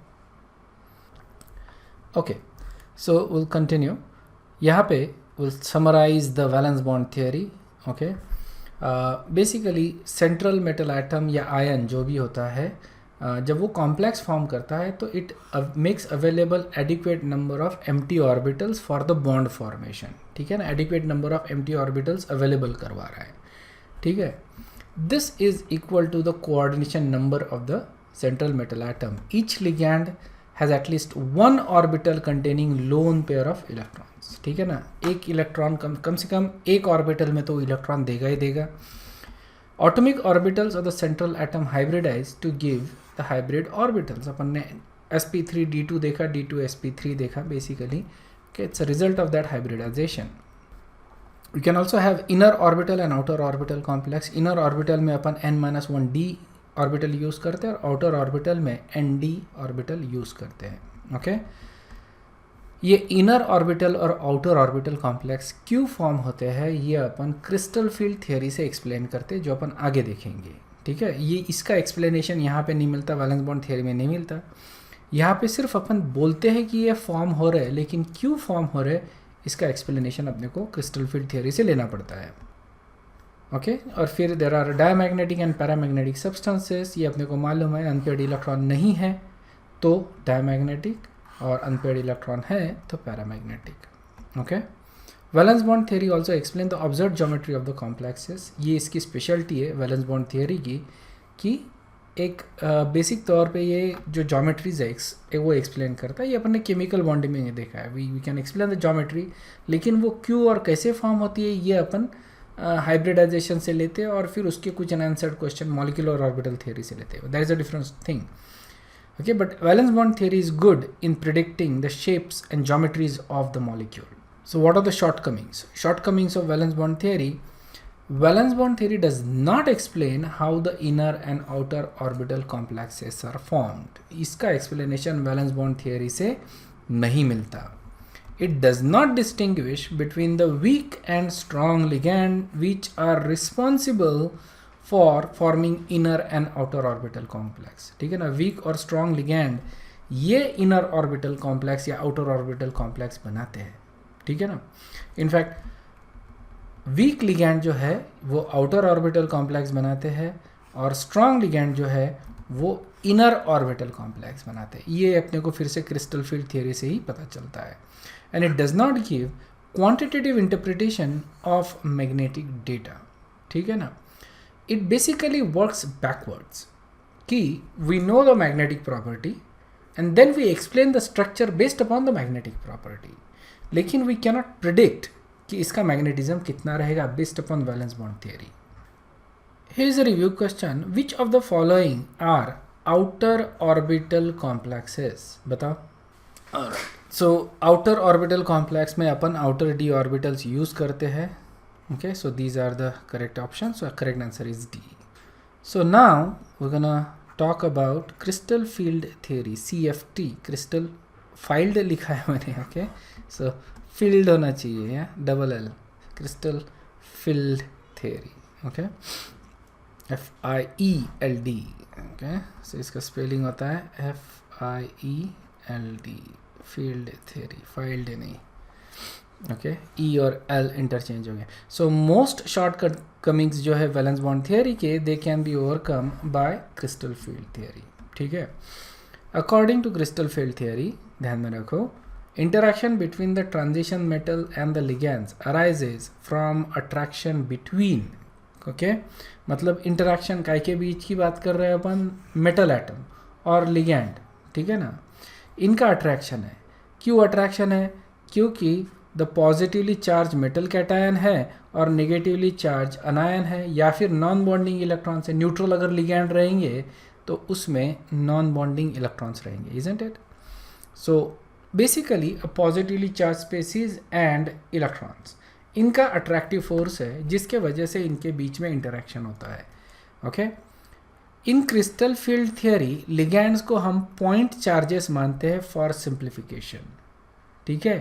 Okay, so we'll continue. यहाँ पे we'll summarize the valence bond theory. Okay. Basically central metal atom या आयन जो भी होता है, जब वो कॉम्प्लेक्स फॉर्म करता है तो it makes available adequate number of empty orbitals for the bond formation. ठीक है ना, adequate number of empty orbitals available करवा रहा है. ठीक है, this is equal to the coordination number of the central metal atom. Each ligand has at least one orbital containing lone pair of electrons. ठीक है ना, एक इलेक्ट्रॉन कम से कम एक ऑर्बिटल में तो इलेक्ट्रॉन देगा ही देगा. Atomic orbitals of the central atom hybridize to give the hybrid orbitals. अपन ने sp3d2 देखा, d2sp3 देखा basically. Okay, it's a result of that hybridization. We can also have inner orbital and outer orbital complex. Inner orbital में अपन n-1d orbital use करते हैं और outer orbital में nd orbital use करते हैं. Okay? ये इनर ऑर्बिटल और outer orbital complex क्यों फॉर्म होते हैं ये अपन क्रिस्टल फील्ड थियोरी से एक्सप्लेन करते हैं, जो अपन आगे देखेंगे. ठीक है, ये इसका एक्सप्लेनेशन यहाँ पे नहीं मिलता, वैलेंस बॉन्ड थियोरी में नहीं मिलता. यहाँ पे सिर्फ अपन बोलते हैं कि ये फॉर्म हो रहे हैं, लेकिन क्यों फॉर्म हो रहे हैं इसका एक्सप्लेनेशन अपने को क्रिस्टल फील्ड थियोरी से लेना पड़ता है. ओके और फिर there are diamagnetic and paramagnetic substances. ये अपने को मालूम है अनपेयर्ड इलेक्ट्रॉन नहीं है तो डायमैग्नेटिक, और अनपेयर्ड इलेक्ट्रॉन है तो paramagnetic. Okay, valence bond theory also explain the observe geometry of the complexes. ये इसकी स्पेशलिटी है वैलेंस बॉन्ड थियरी की कि एक बेसिक तौर पे ये जो ज्योमेट्रीज है वो एक्सप्लेन करता है. ये अपन ने केमिकल बॉन्डिंग में ये देखा है. We can explain the geometry, लेकिन वो क्यों और कैसे फॉर्म होती है ये अपन हाइब्रिडाइजेशन से लेते हैं और फिर उसके कुछ unanswered question molecular orbital theory से लेते हैं. That is a different thing. Okay, but valence bond theory is good in predicting the shapes and geometries of the molecule. So what are the shortcomings? Shortcomings of valence bond theory. Valence bond theory does not explain how the inner and outer orbital complexes are formed. इसका explanation valence bond theory से नहीं मिलता. It does not distinguish between the weak and strong ligand which are responsible for forming inner and outer orbital complex. ठीक है ना, week और strong ligand ये inner orbital complex या आउटर ऑर्बिटल कॉम्प्लेक्स बनाते हैं. ठीक है ना, इनफैक्ट वीक लिगैंड जो है वो आउटर ऑर्बिटल कॉम्प्लेक्स बनाते हैं और स्ट्रॉन्ग लिगैंड जो है वो इनर ऑर्बिटल कॉम्प्लेक्स बनाते हैं. ये अपने को फिर से क्रिस्टल फील्ड थियरी से ही पता चलता है. And it does not give quantitative interpretation of magnetic data. ठीक है ना, it basically works backwards कि we know the magnetic property and then we explain the structure based upon the magnetic property, लेकिन we cannot predict कि इसका magnetism कितना रहेगा based upon valence bond theory. Here is a review question. Which of the following are outer orbital complexes? बताओ. Alright. So outer orbital complex में अपन outer d orbitals use करते हैं. Okay, so these are the correct options. So correct answer is D. So now we're gonna talk about crystal field theory, CFT. crystal field लिखा है मैंने. Okay, so field होना चाहिए या double L. crystal field theory. Okay, FIELD. Okay, so इसका spelling होता है FIELD. field theory, field नहीं. ओके, ई और एल इंटरचेंज हो गए. सो मोस्ट शॉर्टकमिंग्स जो है वैलेंस बॉन्ड थियरी के they can be overcome by crystal field theory. ठीक है, according to crystal field theory, ध्यान में रखो, interaction between the transition metal and the ligands arises from attraction between. Okay, मतलब interaction काय के बीच की बात कर रहे हैं अपन, मेटल एटम और लिगैंड. ठीक है ना, इनका अट्रैक्शन है. क्यों अट्रैक्शन है? क्योंकि the positively charge metal cation है और नेगेटिवली चार्ज अनायन है, या फिर नॉन बॉन्डिंग इलेक्ट्रॉन से. न्यूट्रल अगर लिगैंड रहेंगे तो उसमें नॉन बॉन्डिंग इलेक्ट्रॉन्स रहेंगे, isn't it? So basically a positively charge species and electrons, इनका अट्रैक्टिव फोर्स है जिसके वजह से इनके बीच में इंटरेक्शन होता है. ओके, इन क्रिस्टल फील्ड थियरी लिगैंड्स को हम पॉइंट चार्जेस मानते हैं फॉर सिंप्लीफिकेशन. ठीक है,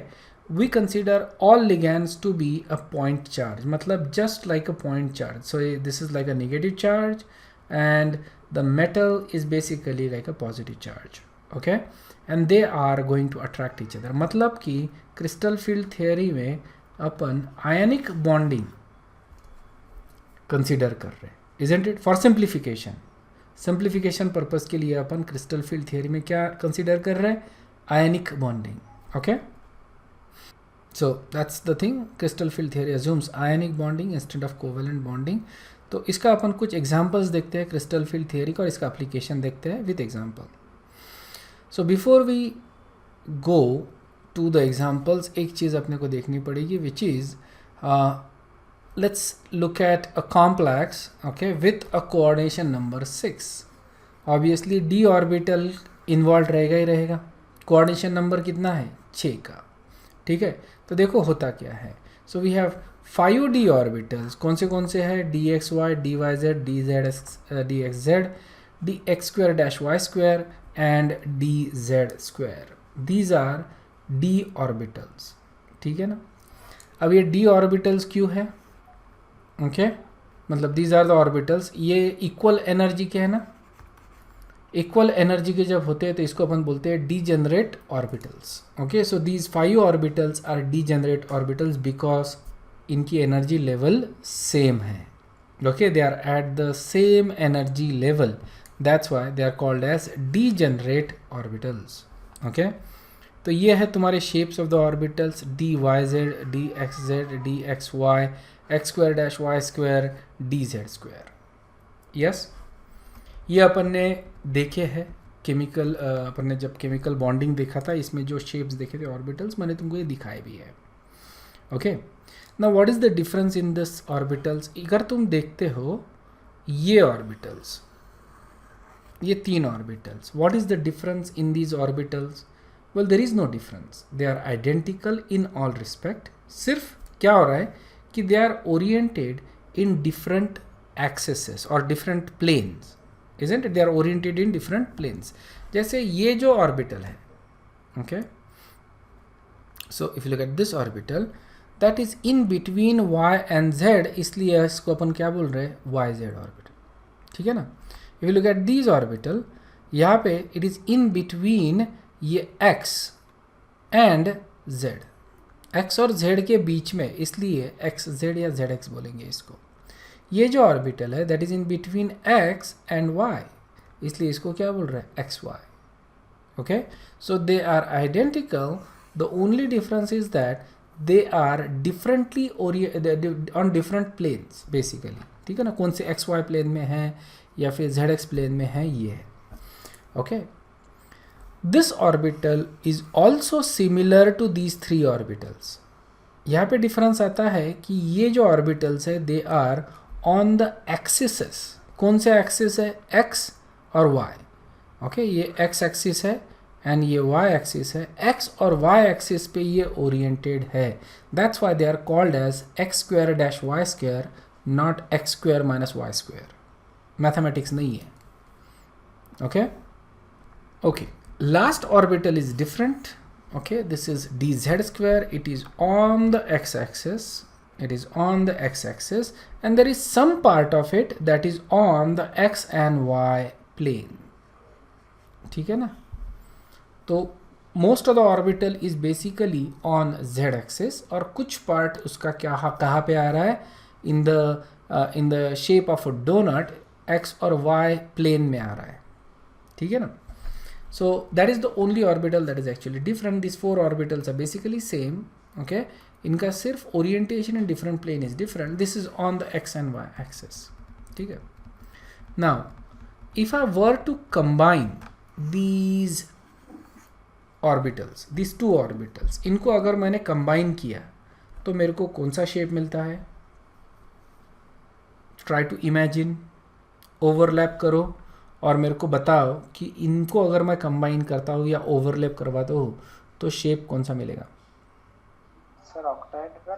we consider all ligands to be a point charge, matlab just like a point charge. So this is like a negative charge and the metal is basically like a positive charge. Okay, and they are going to attract each other. matlab ki crystal field theory में अपन ionic bonding consider कर रहे हैं, isn't it? for simplification purpose के लिए अपन crystal field theory में क्या consider कर रहे हैं? ionic bonding. Okay, so that's the thing. crystal field theory assumes ionic bonding instead of covalent bonding. तो इसका अपन कुछ एग्जांपल्स देखते हैं क्रिस्टल फील्ड थियरी का और इसका एप्लीकेशन देखते हैं with example. So before we go to the examples, एक चीज़ अपने को देखनी पड़ेगी which is let's look at a complex, okay, with a coordination number 6. obviously d orbital involve रहेगा ही रहेगा. कोऑर्डिनेशन नंबर कितना है 6 का. ठीक है, तो देखो होता क्या है. So we have 5 d orbitals. कौन से हैं? D X Y, D Y Z, D X Z, D x square dash Y square and D Z square. These are d orbitals. ठीक है ना. अब ये d ऑर्बिटल्स क्यों है? ओके, मतलब दीज आर द ऑर्बिटल्स. ये इक्वल एनर्जी के है ना. इक्वल एनर्जी के जब होते हैं तो इसको अपन बोलते हैं degenerate orbitals. Okay, so these 5 orbitals are degenerate orbitals because इनकी एनर्जी लेवल सेम है. Okay, they are at the same energy level, that's why they are called as degenerate orbitals. Okay, तो ये है तुम्हारे shapes of the orbitals. D Y Z, D X Z, D X Y, X square dash Y square, D Z square. Yes, ये अपन ने देखे हैं chemical, अपन ने जब केमिकल बॉन्डिंग देखा था इसमें जो शेप्स देखे थे ऑर्बिटल्स, मैंने तुमको ये दिखाए भी है. Okay, now what is the difference in this orbitals? अगर तुम देखते हो ये ऑर्बिटल्स, ये 3 orbitals, what is the difference in these orbitals? Well, there is no difference. They are identical in all respect. सिर्फ क्या हो रहा है कि they are oriented in different axes और different planes. isn't it? They are oriented in different planes. जैसे ये जो ऑर्बिटल है, okay, so if you look at this orbital that is in between y and z, इसलिए इसको अपन क्या बोल रहे हैं? yz orbital. ठीक है ना. if you look at these orbital, यहाँ पे it is in between ये x and z, x और z के बीच में, इसलिए xz या zx बोलेंगे इसको. ये जो ऑर्बिटल है that is in between x and y, इसलिए इसको क्या बोल रहे हैं? xy. Okay, so they are identical. The only difference is that they are differently on different planes basically. ठीक है ना. कौन से xy प्लेन में है या फिर zx प्लेन में है, ये है. Okay, this orbital is also similar to these 3 orbitals. यहाँ पे डिफरेंस आता है कि ये जो ऑर्बिटल्स है they are on the axis. कौन से एक्सिस है? x और y. ओके, ये x एक्सिस है एंड ये y एक्सिस है. x और y एक्सिस पे ये ओरिएंटेड है. That's why they are called as x square dash Y square, not x square minus Y square. Mathematics नहीं है. Okay okay, last orbital is different. Okay, this is dz square. It is on the x-axis. It is on the x-axis, and there is some part of it that is on the x and y plane. ठीक है ना. तो most of the orbital is basically on z-axis, और कुछ part उसका क्या कहाँ पे आ रहा है? in the shape of a donut, x और y plane में आ रहा है. ठीक है ना. So that is the only orbital that is actually different. These 4 orbitals are basically same. Okay, इनका सिर्फ orientation in different plane is different. This is on the x and y axis. ठीक है. Now, if I were to combine these orbitals, these 2 orbitals, इनको अगर मैंने combine किया तो मेरे को कौन सा shape मिलता है? Try to imagine. Overlap करो और मेरे को बताओ कि इनको अगर मैं कंबाइन करता हूँ या ओवरलैप करवाता हूँ तो शेप कौन सा मिलेगा? Sir octahedral.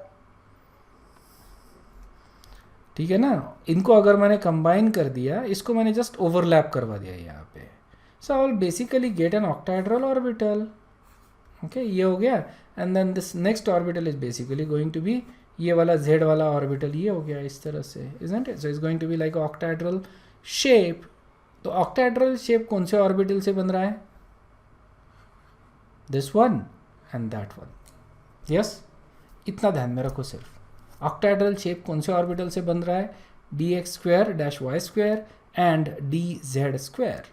ठीक है ना. इनको अगर मैंने कंबाइन कर दिया, इसको मैंने जस्ट ओवरलैप करवा दिया यहाँ पे, so I will basically get an octahedral orbital. Okay, ये हो गया. And then this next orbital is basically going to be ये वाला z वाला ऑर्बिटल. ये हो गया इस तरह से, isn't it? So is going to be like octahedral shape. तो ऑक्टाहेड्रल शेप कौन से ऑर्बिटल से बन रहा है? This one and that one. Yes, इतना ध्यान में रखो. सिर्फ ऑक्टाहेड्रल शेप कौन से ऑर्बिटल से बन रहा है? D x square dash Y square and D Z square.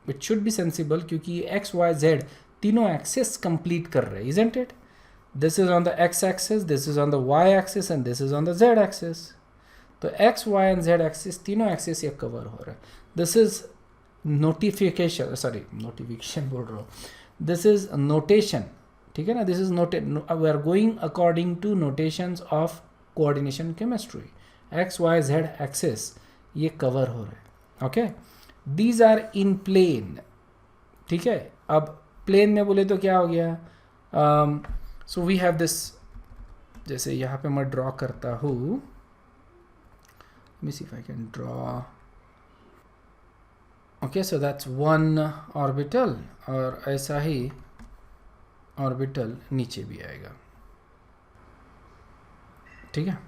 It should be sensible क्योंकि एक्स वाई जेड तीनों एक्सेस कंप्लीट कर रहे हैं, isn't it? This is on the x axis, this is on the y axis and this is on the z axis. तो x y and z axis तीनों axis ये cover हो रहा है. दिस इज नोटिफिकेशन बोल रहा हूँ. This is notation. ठीक है ना. This is we are going according to notations of coordination chemistry. X Y Z axis ये कवर हो रहे हैं. Okay, these are in plane. ठीक है, अब प्लेन में बोले तो क्या हो गया. सो वी हैव दिस, जैसे यहाँ पे मैं ड्रॉ करता हूँ. let me see if I can draw. okay, so that's one orbital और ऐसा ही ऑर्बिटल नीचे भी आएगा. ठीक है,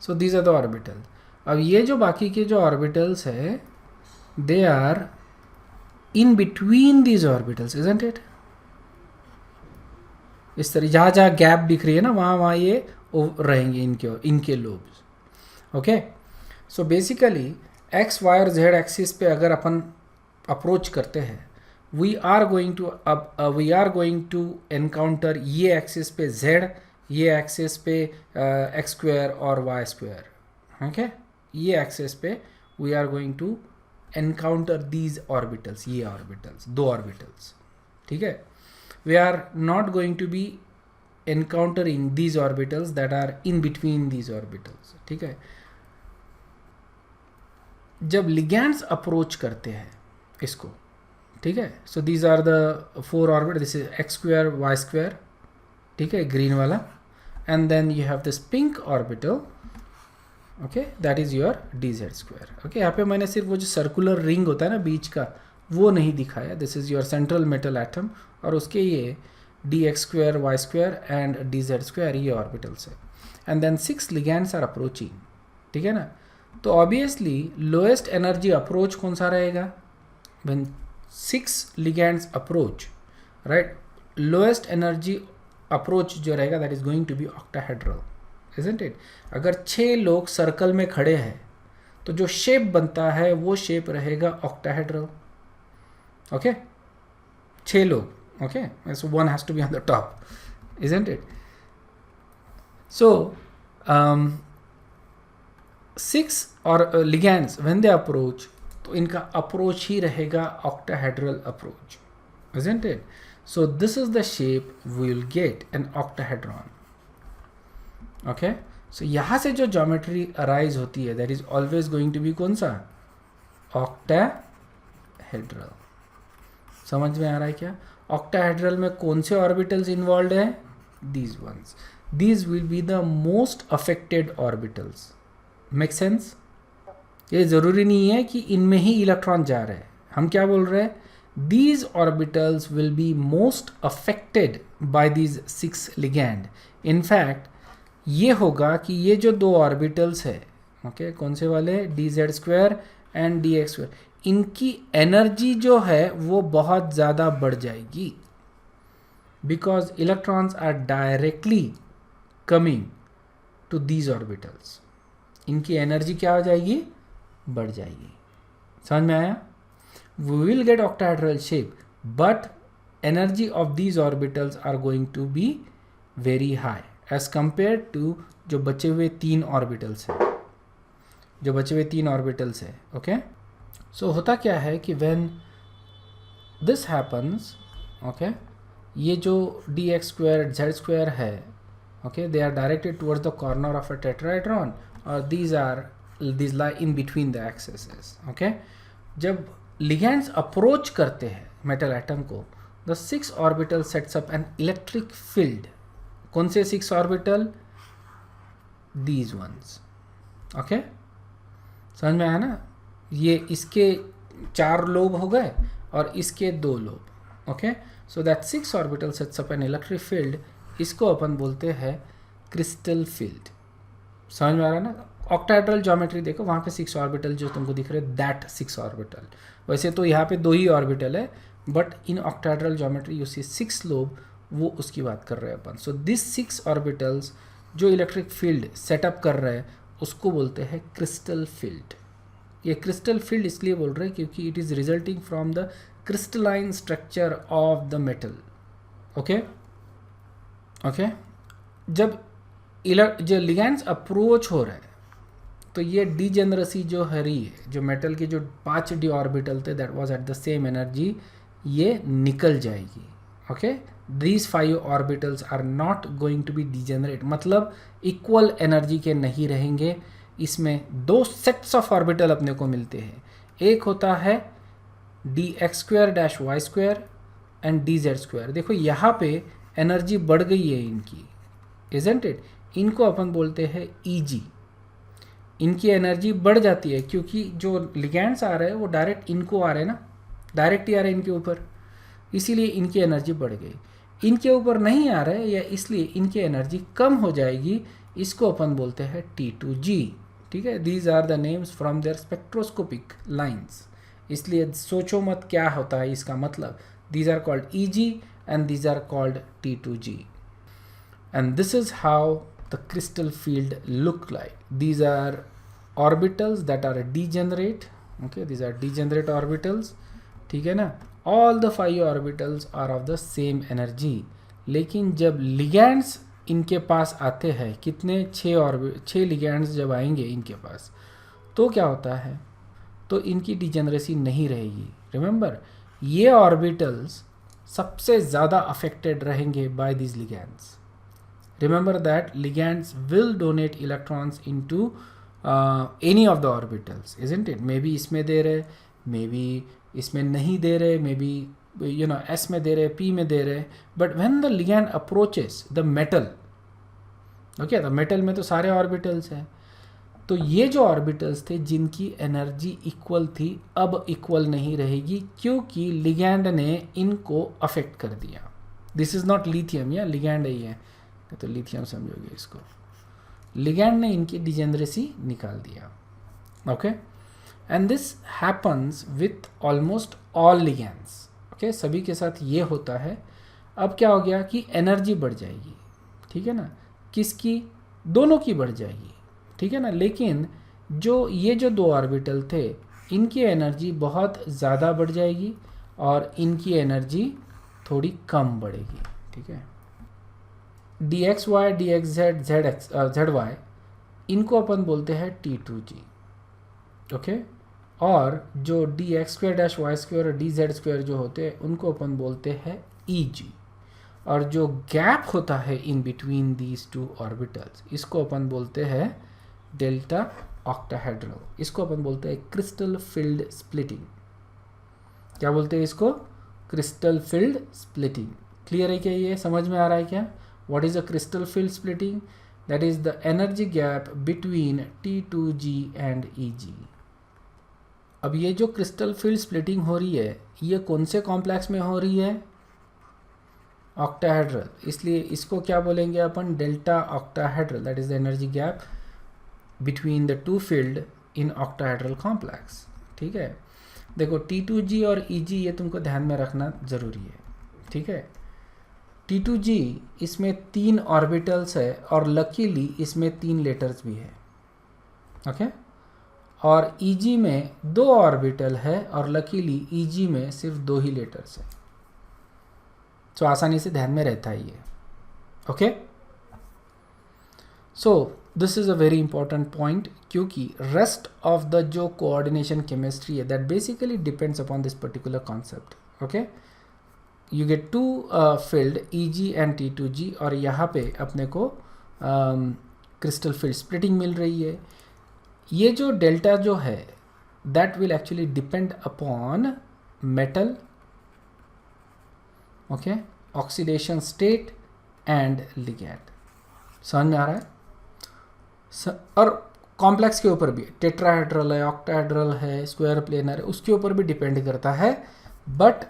so these are the orbital. अब ये जो बाकी के जो ऑर्बिटल्स है they are in between these orbitals, isn't it. इस तरह जहाँ जहाँ गैप दिख रही है ना वहाँ वहाँ ये रहेंगे इनके lobes. Okay, so basically X Y और जेड एक्सिस पे अगर अपन अप्रोच करते हैं we are going to encounter ये एक्सिस पे z, ये एक्सिस पे एक्स स्क्वायर और वाई स्क्वायर. ओके, ये एक्सिस पे we are going to encounter these orbitals, ये ऑर्बिटल्स, दो ऑर्बिटल्स. ठीक है, we are not going to be encountering these orbitals that are in between these orbitals. ठीक है, जब लिगैंड्स अप्रोच करते हैं इसको, ठीक है, so these are the 4 orbit. This is X square Y square, ठीक है, ग्रीन वाला, and then you have this pink orbital. Okay, that is your D Z square. Okay, यहाँ पे मैंने सिर्फ वो जो सर्कुलर रिंग होता है ना बीच का वो नहीं दिखाया. This is your central metal atom और उसके ये D x square Y square and D Z square ये ऑर्बिटल्स है. And then 6 ligands are approaching. ठीक है ना, तो ऑब्वियसली लोएस्ट एनर्जी अप्रोच कौन सा रहेगा. When 6 ligands approach, right, lowest energy approach जो रहेगा that is going to be octahedral, isn't it. अगर 6 लोग सर्कल में खड़े हैं तो जो शेप बनता है वो शेप रहेगा ऑक्टाहेड्रल. ओके, 6 लोग. Okay, so one has to be on the top, isn't it. So 6 और लिगैंड्स व्हेन दे अप्रोच तो इनका अप्रोच ही रहेगा octahedral approach, isn't it? So this is the shape we will get an octahedron. Okay, so यहाँ से जो geometry arise होती है that is always going to be कौन सा, octahedral. समझ में आ रहा है क्या. octahedral में कौन से ऑर्बिटल्स इन्वॉल्व है, these ones. These will be the most affected orbitals. Make sense? ये ज़रूरी नहीं है कि इनमें ही इलेक्ट्रॉन जा रहे हैं. हम क्या बोल रहे हैं, these orbitals will be most affected by these 6 ligand. in fact ये होगा कि ये जो 2 ऑर्बिटल्स है, ओके, कौन से वाले, D Z square and D x square, इनकी एनर्जी जो है वो बहुत ज़्यादा बढ़ जाएगी because electrons are directly coming to these orbitals. इनकी एनर्जी क्या हो जाएगी, बढ़ जाएगी. समझ में आया. we will get octahedral shape but energy of these orbitals are going to be very high as compared to जो बचे हुए 3 ऑर्बिटल्स हैं, जो बचे हुए 3 ऑर्बिटल्स हैं. ओके, सो होता क्या है कि when this happens, ओके, ये जो d x square z square है, okay, they are directed towards the corner of a tetrahedron और these lie in between the axes. Okay, जब लिगैंड्स अप्रोच करते हैं मेटल एटम को, the 6 orbital sets up an electric field. कौन से 6 orbital, these once. Okay, समझ में आया ना. ये इसके 4 लोब हो गए और इसके 2 lobe. Okay, so that 6 orbital sets up an electric field. इसको अपन बोलते हैं क्रिस्टल फील्ड. समझ में आ रहा है ना. ऑक्टाहेड्रल ज्योमेट्री देखो, वहाँ पे 6 ऑर्बिटल जो तुमको दिख रहे हैं दैट 6 ऑर्बिटल. वैसे तो यहाँ पे 2 ही ऑर्बिटल है but in octahedral geometry you see 6 lobe, वो उसकी बात कर रहे हैं अपन. सो दिस 6 ऑर्बिटल्स जो इलेक्ट्रिक फील्ड सेटअप कर रहे हैं उसको बोलते हैं क्रिस्टल फील्ड. ये क्रिस्टल फील्ड इसलिए बोल रहे हैं क्योंकि it is resulting from the crystalline structure of the metal. Okay, okay, जब जो लिगैंड्स अप्रोच हो रहे हैं तो ये डीजेनरेसी जो है रही है, जो मेटल के जो 5 डी ऑर्बिटल थे that was at the same energy, ये निकल जाएगी. Okay, these 5 orbitals are not going to be degenerate, मतलब इक्वल एनर्जी के नहीं रहेंगे। इसमें 2 सेट्स ऑफ ऑर्बिटल अपने को मिलते हैं। एक होता है dx² एंड dz²। देखो यहाँ पे एनर्जी बढ़ गई है इनकी, isn't it? इनको अपन बोलते हैं Eg। इनकी एनर्जी बढ़ जाती है क्योंकि जो लिगैंड्स आ रहे हैं वो डायरेक्ट इनको आ रहे हैं ना, डायरेक्ट ही आ रहे हैं इनके ऊपर, इसीलिए इनकी एनर्जी बढ़ गई। इनके ऊपर नहीं आ रहे या इसलिए इनकी एनर्जी कम हो जाएगी, इसको अपन बोलते हैं T2G। ठीक है, these are the names from their spectroscopic lines. इसलिए सोचो मत क्या होता है इसका मतलब। These are called Eg and these are called T2G। And this is how the crystal field look like. These are orbitals that are degenerate, okay, these are degenerate orbitals, ठीक है ना। all the 5 orbitals are of the same energy, लेकिन जब ligands इनके पास आते हैं, कितने 6 ligands जब आएंगे इनके पास, तो क्या होता है, तो इनकी डिजेनरेसी नहीं रहेगी। रिमेंबर, ये ऑर्बिटल्स सबसे ज़्यादा अफेक्टेड रहेंगे by this ligands। Remember that ligands will donate electrons into any of the orbitals, isn't it? May be इसमें दे रहे, मे बी इसमें नहीं दे रहे, may be you know S में दे रहे, P में दे रहे, but when the ligand approaches the metal, okay, तो मेटल में तो सारे ऑर्बिटल्स हैं, तो ये जो ऑर्बिटल्स थे जिनकी एनर्जी इक्वल थी, अब इक्वल नहीं रहेगी क्योंकि लिगैंड ने इनको अफेक्ट कर दिया। दिस इज नॉट लिथियम, या लिगैंड ही है, तो लिथियम समझोगे इसको। लिगैंड ने इनकी डिजेनरेसी निकाल दिया, okay. And this happens with almost all ligands, okay, सभी के साथ ये होता है। अब क्या हो गया कि एनर्जी बढ़ जाएगी, ठीक है ना, किसकी, दोनों की बढ़ जाएगी, ठीक है ना। लेकिन ये जो 2 ऑर्बिटल थे इनकी एनर्जी बहुत ज़्यादा बढ़ जाएगी और इनकी एनर्जी थोड़ी कम बढ़ेगी, ठीक है। dxy, dxz, zy, इनको अपन बोलते हैं T2G, ओके। और जो dx² y² और dz² जो होते हैं उनको अपन बोलते हैं Eg। और जो गैप होता है इन बिटवीन दीज 2 ऑर्बिटल्स, इसको अपन बोलते हैं डेल्टा ऑक्टाहेड्रल। इसको अपन बोलते हैं क्रिस्टल फील्ड स्प्लिटिंग। क्या बोलते हैं इसको? Crystal field splitting. क्लियर है क्या? ये समझ में आ रहा है क्या? What is a crystal field splitting? That is the energy gap between T2G and Eg। अब ये जो क्रिस्टल फील्ड स्प्लिटिंग हो रही है ये कौन से कॉम्प्लेक्स में हो रही है? ऑक्टाहेड्रल। इसलिए इसको क्या बोलेंगे अपन? Delta octahedral. That is the energy gap between the 2 field in octahedral complex. ठीक है, देखो T2G और Eg ये तुमको ध्यान में रखना जरूरी है, ठीक है। T2G इसमें 3 ऑर्बिटल्स है और लकीली इसमें 3 लेटर्स भी है, ओके। और Eg में 2 ऑर्बिटल है और लकीली Eg में सिर्फ 2 ही लेटर्स है, तो आसानी से ध्यान में रहता है ये, okay. So this is a very important point, क्योंकि रेस्ट ऑफ द जो कोऑर्डिनेशन केमिस्ट्री है that basically depends upon this particular concept, okay. You get 2 field Eg and T2G और यहाँ पे अपने को क्रिस्टल फील्ड स्प्लिटिंग मिल रही है। ये जो डेल्टा जो है that will actually depend upon metal, okay, oxidation state and ligand. समझ में आ रहा है? और कॉम्प्लेक्स के ऊपर भी, टेट्राहेड्रल है, ऑक्टाहेड्रल है, स्क्वायर प्लेनर है, उसके ऊपर भी डिपेंड करता है। बट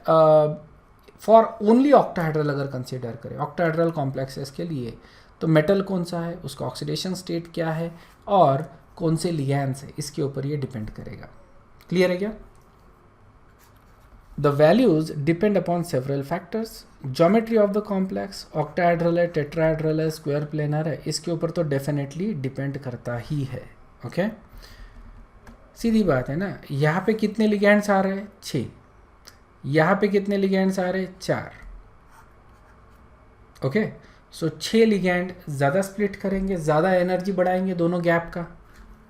फॉर ओनली ऑक्टाहेड्रल अगर कंसिडर करें, ऑक्टाहेड्रल कॉम्प्लेक्सेस के लिए, तो मेटल कौन सा है, उसका ऑक्सीडेशन स्टेट क्या है और कौन से लिगैंड्स है, इसके ऊपर ये डिपेंड करेगा। क्लियर है क्या? The values depend upon several factors. Geometry of the complex, octahedral है, टेट्राहेड्रल है, स्क्वायर प्लेनर है, इसके ऊपर तो डेफिनेटली डिपेंड करता ही है, ओके। सीधी बात है ना। यहाँ पे कितने लिगैंड्स आ रहे हैं? 6। यहाँ पे कितने लिगैंड्स आ रहे हैं? 4, ओके। सो 6 लिगैंड ज़्यादा स्प्लिट करेंगे, ज़्यादा एनर्जी बढ़ाएंगे दोनों गैप का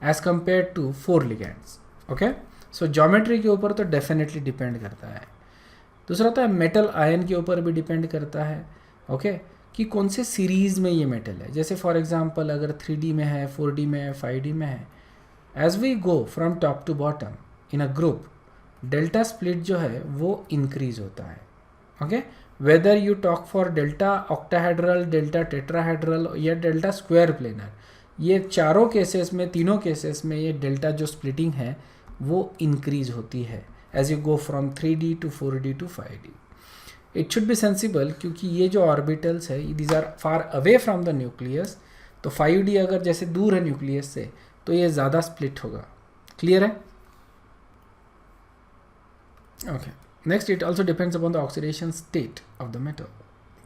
as compare to 4 ligands, okay. So geometry के ऊपर तो डेफिनेटली डिपेंड करता है। दूसरा होता है मेटल आयन के ऊपर भी डिपेंड करता है, ओके, कि कौन से सीरीज़ में ये मेटल है। जैसे फॉर एग्जांपल अगर 3D में है, 4D में है, 5D में है, as we go from top to bottom in a group, delta split जो है वो इंक्रीज होता है, okay. Whether you talk for delta octahedral, delta tetrahedral या डेल्टा स्क्वायर प्लेनर, ये चारों केसेस में, तीनों केसेस में ये डेल्टा जो स्प्लिटिंग है वो इंक्रीज होती है as you go from 3D to 4D to 5D। It should be sensible, क्योंकि ये जो ऑर्बिटल्स है these are far away from the nucleus, तो 5D अगर जैसे दूर है न्यूक्लियस से तो ये ज़्यादा स्प्लिट होगा। क्लियर है? Okay, next it also depends upon the oxidation state of the metal.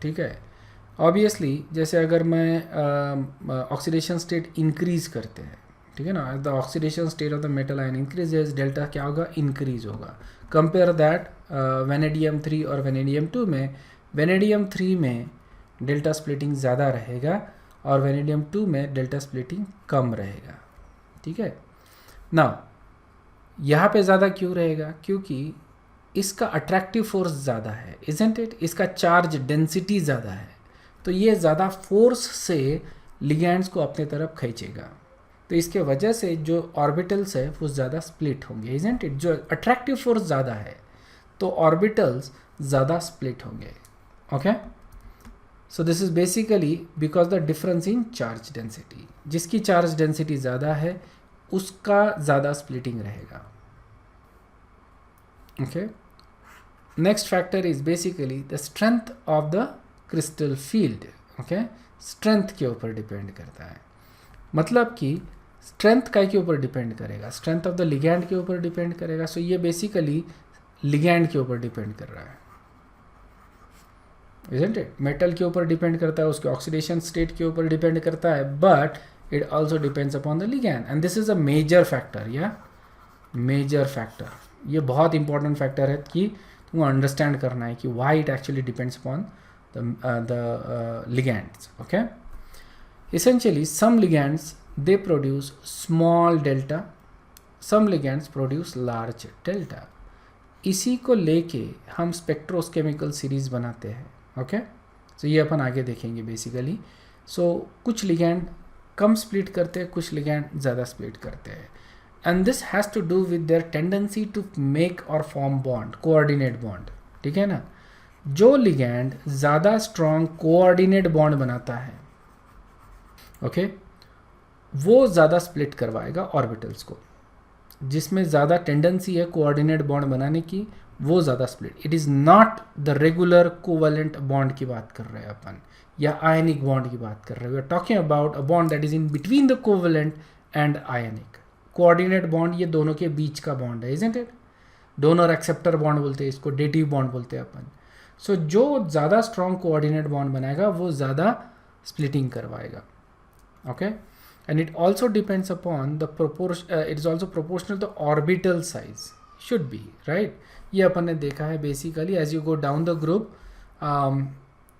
ठीक है, ऑब्वियसली जैसे अगर मैं ऑक्सीडेशन स्टेट इंक्रीज करते हैं, ठीक है ना, the oxidation state of the metal ion increases, delta क्या होगा, इंक्रीज होगा। कंपेयर दैट वेनेडियम 3 और वेनेडियम 2 में, वेनेडियम 3 में डेल्टा स्प्लिटिंग ज़्यादा रहेगा और वेनेडियम 2 में डेल्टा स्प्लिटिंग कम रहेगा। ठीक है ना, यहाँ पे ज़्यादा क्यों रहेगा, क्योंकि इसका अट्रैक्टिव फोर्स ज़्यादा है, इजंट इट, इसका चार्ज डेंसिटी ज़्यादा है, तो ये ज़्यादा फोर्स से लिगैंड्स को अपने तरफ खींचेगा, तो इसके वजह से जो ऑर्बिटल्स है वो ज़्यादा स्प्लिट होंगे, इजंट इट। जो अट्रैक्टिव फोर्स ज़्यादा है तो ऑर्बिटल्स ज़्यादा स्प्लिट होंगे, okay. So this is basically because the difference in charge density, जिसकी चार्ज डेंसिटी ज़्यादा है उसका ज़्यादा स्प्लिटिंग रहेगा, okay. Next factor is basically the strength of the crystal field, okay, strength के ऊपर डिपेंड करता है। मतलब कि स्ट्रेंथ काय के ऊपर डिपेंड करेगा, स्ट्रेंथ ऑफ द लिगैंड के ऊपर डिपेंड करेगा। सो ये बेसिकली लिगैंड के ऊपर डिपेंड कर रहा है, isn't it? मेटल के ऊपर डिपेंड करता है, उसके ऑक्सीडेशन स्टेट के ऊपर डिपेंड करता है, but it also depends upon the ligand and this is a major factor, या मेजर फैक्टर। ये बहुत इंपॉर्टेंट फैक्टर है कि तुमको अंडरस्टैंड करना है कि why it actually depends upon the ligands, okay. Essentially some ligands they produce small delta, some ligands produce large delta। इसी को लेके हम स्पेक्ट्रोकेमिकल सीरीज बनाते हैं, ओके। सो ये अपन आगे देखेंगे बेसिकली। सो कुछ लिगैंड कम स्प्लिट करते हैं, कुछ लिगैंड ज़्यादा स्प्लिट करते हैं, and this has to do with their tendency to make और फॉर्म बॉन्ड, कोऑर्डिनेट बॉन्ड, ठीक है ना। जो लिगैंड ज़्यादा स्ट्रॉन्ग कोऑर्डिनेट बॉन्ड बनाता है, ओके, वो ज़्यादा स्प्लिट करवाएगा ऑर्बिटल्स को। जिसमें ज़्यादा टेंडेंसी है कोऑर्डिनेट बॉन्ड बनाने की, वो ज़्यादा split. It is not the regular covalent bond की बात कर रहे हैं अपन, या आयनिक बॉन्ड की बात कर रहे हैं। We are talking about a bond that is in between the covalent and ionic. Coordinate bond ये दोनों के बीच का बॉन्ड है, isn't it. Donor acceptor bond बोलते हैं इसको, डेटिव बॉन्ड बोलते हैं अपन। सो जो ज़्यादा स्ट्रॉन्ग कोऑर्डिनेट बॉन्ड बनाएगा वो ज़्यादा स्प्लिटिंग करवाएगा, okay. And it also depends upon the proportion, it is also proportional to orbital size, should be, right। ये अपन ने देखा है basically, as you go down the group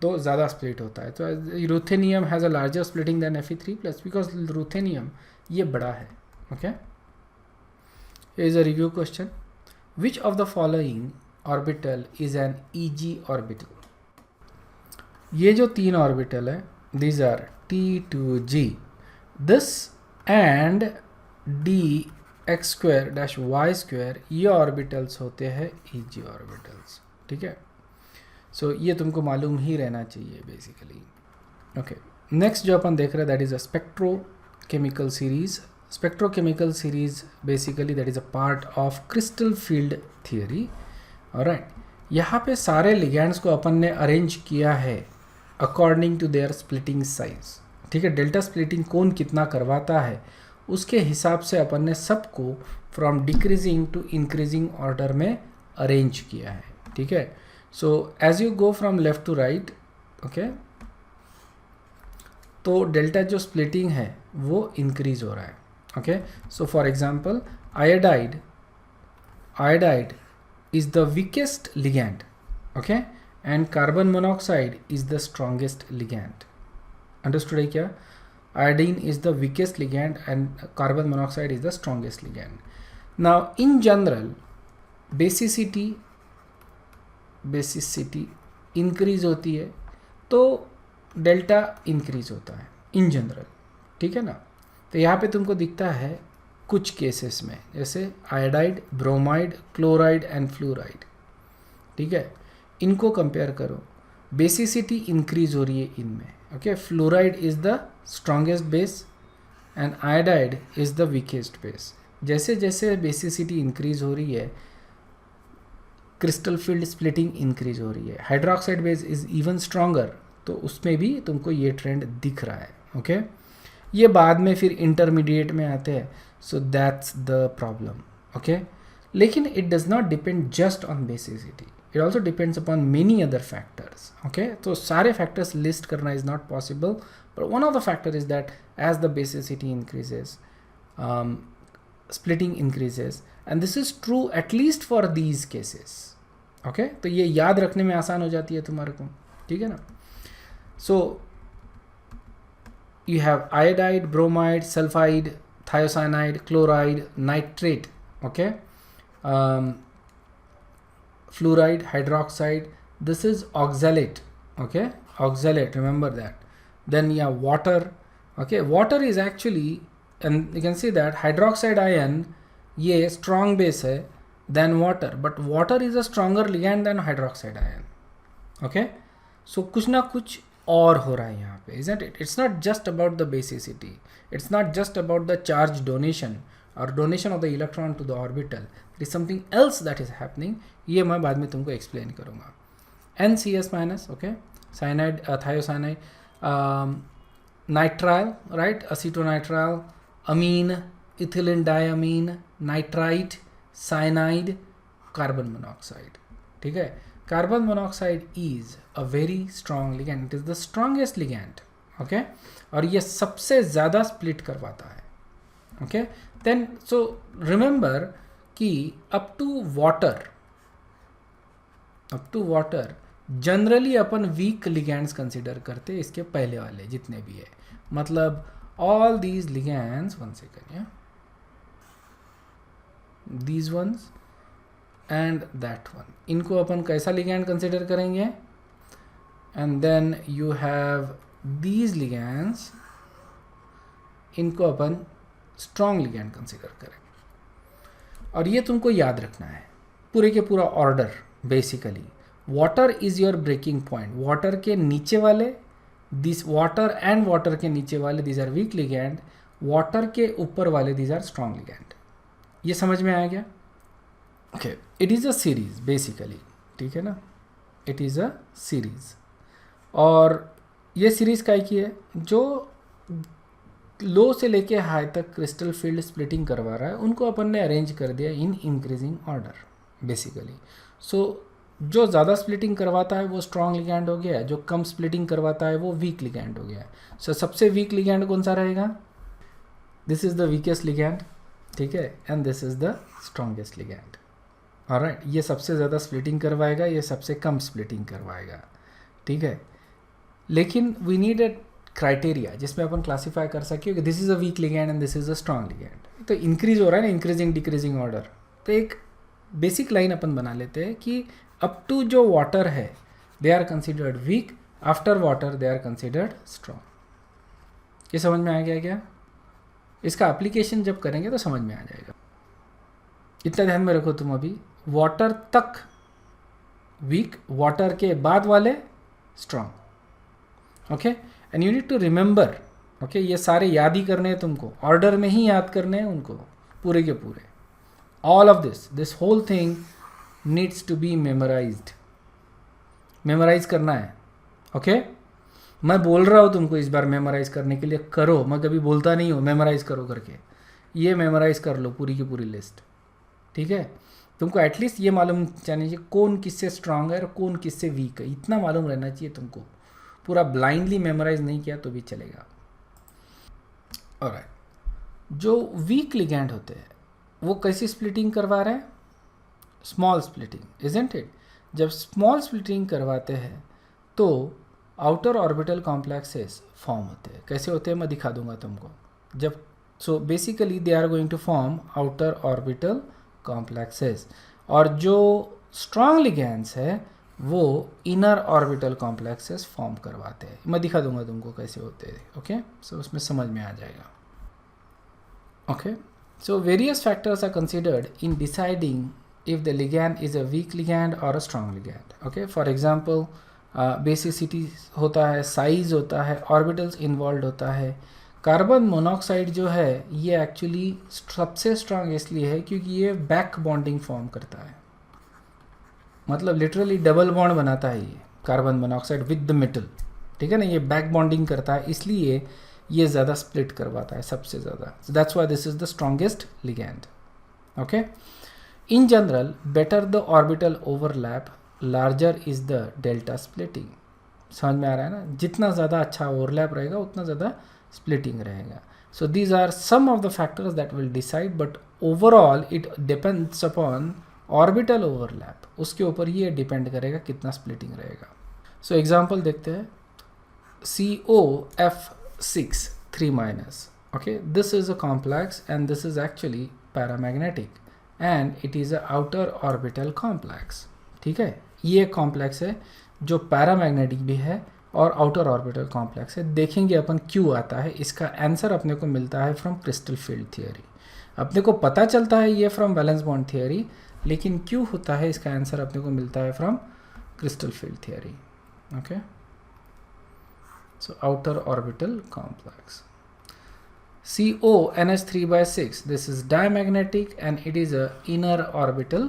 तो ज़्यादा स्प्लिट होता है। तो ruthenium has a larger splitting than Fe3+, because ruthenium ये बड़ा है, okay. Is a review question, which of the following orbital is an EG orbital. ये जो तीन ऑर्बिटल है, these are T2G, this and dx² ये ऑर्बिटल्स होते हैं EG ऑर्बिटल्स, ठीक है। सो ये तुमको मालूम ही रहना चाहिए बेसिकली, ओके। नेक्स्ट जो अपन देख रहे हैं that is a spectrochemical series. Spectrochemical series basically that is a part of crystal field theory, alright. यहाँ पे सारे लिगैंड्स को अपन ने अरेंज किया है according to their splitting size, ठीक है। डेल्टा स्प्लिटिंग कौन कितना करवाता है उसके हिसाब से अपन ने सबको from decreasing to increasing order में अरेंज किया है, ठीक है। So as you go from left to right, okay, तो डेल्टा जो स्प्लिटिंग है वो इंक्रीज हो रहा है, okay. So for example iodide is the weakest ligand, okay, and carbon monoxide is the strongest ligand. Understood है क्या? Iodine is the weakest ligand and carbon monoxide is the strongest ligand. Now in general basicity basicity increase होती है तो delta increase होता है in general, ठीक है ना। तो यहाँ पे तुमको दिखता है कुछ केसेस में, जैसे iodide, bromide, chloride and fluoride, ठीक है। इनको कंपेयर करो, बेसिसिटी इंक्रीज हो रही है इनमें, okay. Fluoride is the strongest base and iodide is the weakest base. जैसे जैसे बेसिसिटी इंक्रीज हो रही है, क्रिस्टल फील्ड स्प्लिटिंग इंक्रीज हो रही है। Hydroxide base is even stronger, तो उसमें भी तुमको ये ट्रेंड दिख रहा है, ओके। ये बाद में फिर इंटरमीडिएट में आते हैं, so that's the problem, okay. लेकिन it does not depend just on basicity, it also depends upon many other factors, okay. तो सारे फैक्टर्स लिस्ट करना is not possible, but one of the factor is that as the basicity increases, splitting increases, and this is true at least for these cases, okay। तो ये याद रखने में आसान हो जाती है तुम्हारे को, ठीक है ना। so you have iodide, bromide, sulfide, thiocyanide, chloride, nitrate, okay, fluoride, hydroxide, this is oxalate, okay, oxalate, remember that. Then yeah, water, okay, water is actually, and you can see that hydroxide ion ये strong base है than water, but water is a stronger ligand than hydroxide ion, okay। so कुछ ना कुछ और हो रहा है यहाँ पे, isn't it? It's not just about the basicity, it's not just about the charge donation or donation of the electron to the orbital, there is something else that is happening, ये मैं बाद में तुमको explain करूँगा। NCS minus, okay, cyanide, thiocyanide, nitrile, right, acetonitrile, amine, ethylene diamine, nitrite, cyanide, carbon monoxide, ठीक है। Carbon monoxide is a very strong ligand, it is the strongest ligand, okay. और ये सबसे ज़्यादा स्प्लिट करवाता है, ओके। देन सो रिमेंबर कि up to water generally अपन वीक लिगैंड्स कंसिडर करते हैं, इसके पहले वाले जितने भी है, मतलब all these ligands, one second, yeah, these ones and that one, इनको अपन कैसा ligand consider करेंगे, and then you have these ligands, इनको अपन strong ligand consider करेंगे। और ये तुमको याद रखना है पूरे के पूरा order. Basically water is your breaking point, water के नीचे वाले दिस, वाटर एंड वाटर के नीचे वाले these are weak ligand, water के ऊपर वाले दीज आर स्ट्रॉन्ग लिगैंड। ये समझ में आ गया, okay. It is a series basically, ठीक है ना, इट इज़ अ सीरीज। और ये सीरीज काय की है, जो लो से लेके हाई तक क्रिस्टल फील्ड स्प्लिटिंग करवा रहा है, उनको अपन ने अरेंज कर दिया इन इंक्रीजिंग ऑर्डर बेसिकली। सो जो ज़्यादा स्प्लिटिंग करवाता है वो स्ट्रॉन्ग लिगैंड हो गया, जो कम स्प्लिटिंग करवाता है वो वीक लिगैंड हो गया। सो सबसे वीक लिगैंड कौन सा रहेगा, this is the weakest ligand, ठीक है, and this is the strongest ligand, alright. ये सबसे ज़्यादा स्प्लिटिंग करवाएगा, ये सबसे कम स्प्लिटिंग करवाएगा, ठीक है। लेकिन वी नीड ए क्राइटेरिया जिसमें अपन क्लासीफाई कर सके कि this is a weak ligand and this is a strong ligand. तो इंक्रीज हो रहा है ना, इंक्रीजिंग डिक्रीजिंग ऑर्डर, तो एक बेसिक लाइन अपन बना लेते हैं कि अप टू जो वाटर है they are considered weak, after water they are considered strong. ये समझ में आ गया क्या? इसका एप्लीकेशन जब करेंगे तो समझ में आ जाएगा। इतना ध्यान में रखो तुम अभी, वाटर तक वीक, वाटर के बाद वाले strong, okay. And you need to remember, okay, ये सारे याद ही करने हैं तुमको, ऑर्डर में ही याद करने हैं उनको पूरे के पूरे। All of this whole thing needs to be memorized, memorize करना है, ओके। मैं बोल रहा हूँ तुमको इस बार मेमोराइज करने के लिए, करो, मैं कभी बोलता नहीं हूँ मेमोराइज करो करके। ये मेमोराइज कर लो पूरी की पूरी लिस्ट, ठीक है। तुमको एटलीस्ट ये मालूम जाना चाहिए कौन किससे स्ट्रांग है और कौन किससे वीक है, इतना मालूम रहना चाहिए तुमको। पूरा ब्लाइंडली मेमोराइज नहीं किया तो भी चलेगा। ऑलराइट, जो वीक लिगैंड होते हैं वो कैसी स्प्लिटिंग करवा रहे हैं? Small splitting, isn't it. जब स्मॉल स्प्लिटिंग करवाते हैं तो आउटर ऑर्बिटल कॉम्प्लेक्सेस फॉर्म होते हैं। कैसे होते हैं मैं दिखा दूंगा तुमको। जब so basically they are going to form outer orbital complexes, और जो स्ट्रॉन्ग लिगैंड्स है वो इनर ऑर्बिटल कॉम्प्लेक्सेस फॉर्म करवाते हैं. मैं दिखा दूंगा तुमको कैसे होते हैं. ओके, सो उसमें समझ में आ जाएगा. Okay, so various factors are considered in deciding if the ligand is a weak ligand or a strong ligand. Okay, for example, basicity होता है, size होता है, orbitals involved होता है. कार्बन मोनोऑक्साइड जो है ये एक्चुअली सबसे स्ट्रांग इसलिए है क्योंकि ये बैक बॉन्डिंग फॉर्म करता है, मतलब लिटरली डबल बॉन्ड बनाता है ये carbon monoxide with the metal. ठीक है ना, ये बैक बॉन्डिंग करता है इसलिए ये ज़्यादा स्प्लिट करवाता है सबसे ज़्यादा. So that's why this is the strongest ligand. Okay, in general better the orbital overlap larger is the delta splitting. समझ में आ रहा है ना, जितना ज़्यादा अच्छा ओवरलैप रहेगा उतना ज़्यादा स्प्लिटिंग रहेगा. So these are some of the factors that will decide, but overall it depends upon orbital overlap. उसके ऊपर ये डिपेंड करेगा कितना स्प्लिटिंग रहेगा. सो एग्जाम्पल देखते हैं. COF6 3-. Okay, this is a complex and this is actually paramagnetic and it is a outer orbital complex. ठीक है, ये कॉम्प्लेक्स है जो पैरामैग्नेटिक भी है और आउटर ऑर्बिटल कॉम्प्लेक्स है. देखेंगे अपन क्यों आता है. इसका आंसर अपने को मिलता है फ्रॉम क्रिस्टल फील्ड थियोरी. अपने को पता चलता है ये फ्रॉम वैलेंस बॉन्ड थियोरी, लेकिन क्यों होता है इसका आंसर अपने को मिलता है from crystal field theory. Okay, so outer orbital complex. CONH3/6, this is diamagnetic and it is a inner orbital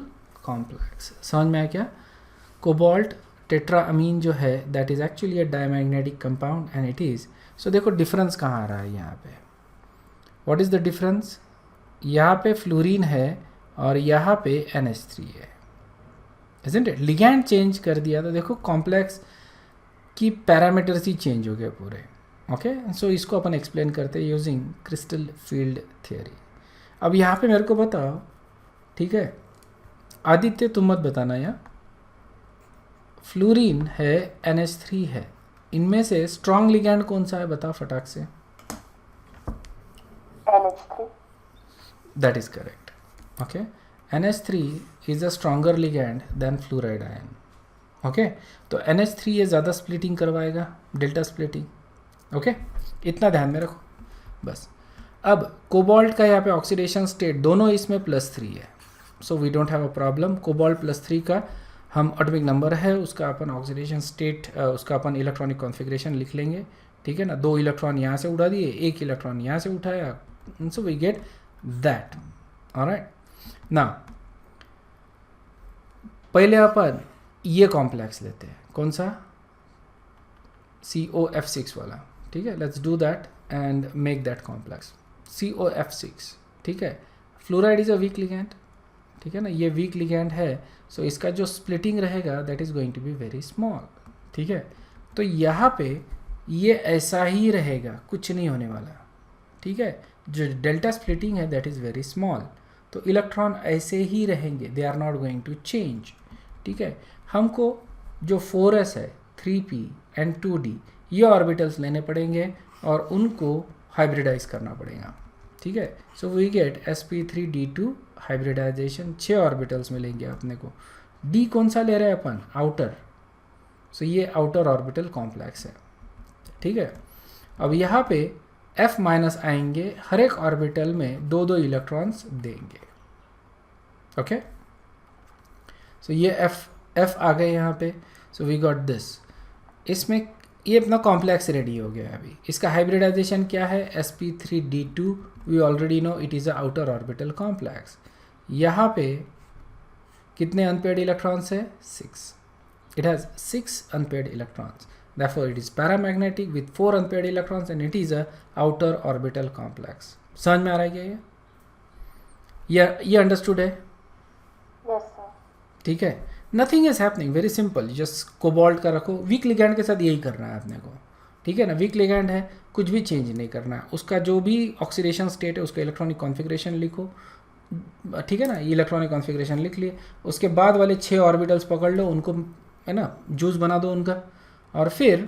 complex. समझ में आया क्या. कोबाल्ट टेट्राअमीन जो है that is actually a diamagnetic compound and it is. so देखो difference कहाँ आ रहा है यहाँ पे. what is the difference? यहाँ पे फ्लोरीन है और यहाँ पे NH3 है, isn't it? लिगैंड चेंज कर दिया तो देखो कॉम्प्लेक्स की पैरामीटर्स ही चेंज हो गए पूरे. ओके, सो इसको अपन एक्सप्लेन करते हैं यूजिंग क्रिस्टल फील्ड थियोरी. अब यहाँ पे मेरे को बताओ, ठीक है आदित्य, तुम मत बताना यहाँ. फ्लोरीन है, NH3 है, इनमें से स्ट्रॉन्ग लिगैंड कौन सा है बताओ फटाक से. NH3. That is correct. Okay, NH3 is a stronger ligand than fluoride ion. Okay, तो NH3 ये ज़्यादा स्प्लिटिंग करवाएगा, डेल्टा स्प्लिटिंग. ओके, इतना ध्यान में रखो बस. अब कोबाल्ट का यहाँ पे ऑक्सीडेशन स्टेट दोनों इसमें +3 है, so we don't have a problem. Cobalt +3 का हम एटॉमिक नंबर है, उसका अपन ऑक्सीडेशन स्टेट, उसका अपन इलेक्ट्रॉनिक कॉन्फ़िगरेशन लिख लेंगे. ठीक है ना, 2 इलेक्ट्रॉन यहाँ से उड़ा दिए, 1 इलेक्ट्रॉन यहाँ से उठाया, so we get that. Alright, ना पहले अपन ये कॉम्प्लेक्स लेते हैं. कौन सा? COF6 वाला. ठीक है, let's do that and make that complex. COF6. ठीक है, fluoride is a weak ligand. ठीक है ना, ये वीक लिगैंड है, सो इसका जो स्प्लिटिंग रहेगा that is going to be very small. ठीक है, तो यहाँ पे ये ऐसा ही रहेगा, कुछ नहीं होने वाला. ठीक है, जो डेल्टा स्प्लिटिंग है दैट इज़ वेरी स्मॉल, तो इलेक्ट्रॉन ऐसे ही रहेंगे, they are not going to change. ठीक है, हमको जो 4s है, 3p एंड 2d ये ऑर्बिटल्स लेने पड़ेंगे और उनको हाइब्रिडाइज करना पड़ेगा. ठीक है, so we get sp3d2 hybridization. 6 orbitals मिलेंगे अपने को. d कौन सा ले रहे हैं अपन? आउटर. सो ये आउटर ऑर्बिटल कॉम्प्लेक्स है. ठीक है, अब यहाँ पे f माइनस आएंगे, हर एक ऑर्बिटल में 2-2 इलेक्ट्रॉन्स देंगे. ओके, सो ये f आ गए यहाँ पे. So we got this. इसमें ये अपना कॉम्प्लेक्स रेडी हो गया है. अभी इसका हाइब्रिडाइजेशन क्या है? sp3d2. We already know it is a outer orbital complex. यहाँ पे कितने अनपेयर्ड इलेक्ट्रॉन्स है? 6. It has 6 unpaired electrons. Therefore, it is paramagnetic with 4 unpaired electrons and it is a outer orbital complex. समझ में आ रहा है क्या ये अंडरस्टूड है? Yes, sir. ठीक है, nothing is happening, very simple. Just cobalt का रखो, वीक लिगैंड के साथ यही करना है अपने को. ठीक है ना, वीक लिगैंड है, कुछ भी चेंज नहीं करना है. उसका जो भी ऑक्सीडेशन स्टेट है उसका इलेक्ट्रॉनिक कॉन्फ़िगरेशन लिखो. ठीक है ना, इलेक्ट्रॉनिक कॉन्फ़िगरेशन लिख लिए. उसके बाद वाले 6 ऑर्बिटल्स पकड़ लो, उनको है ना जूस बना दो उनका, और फिर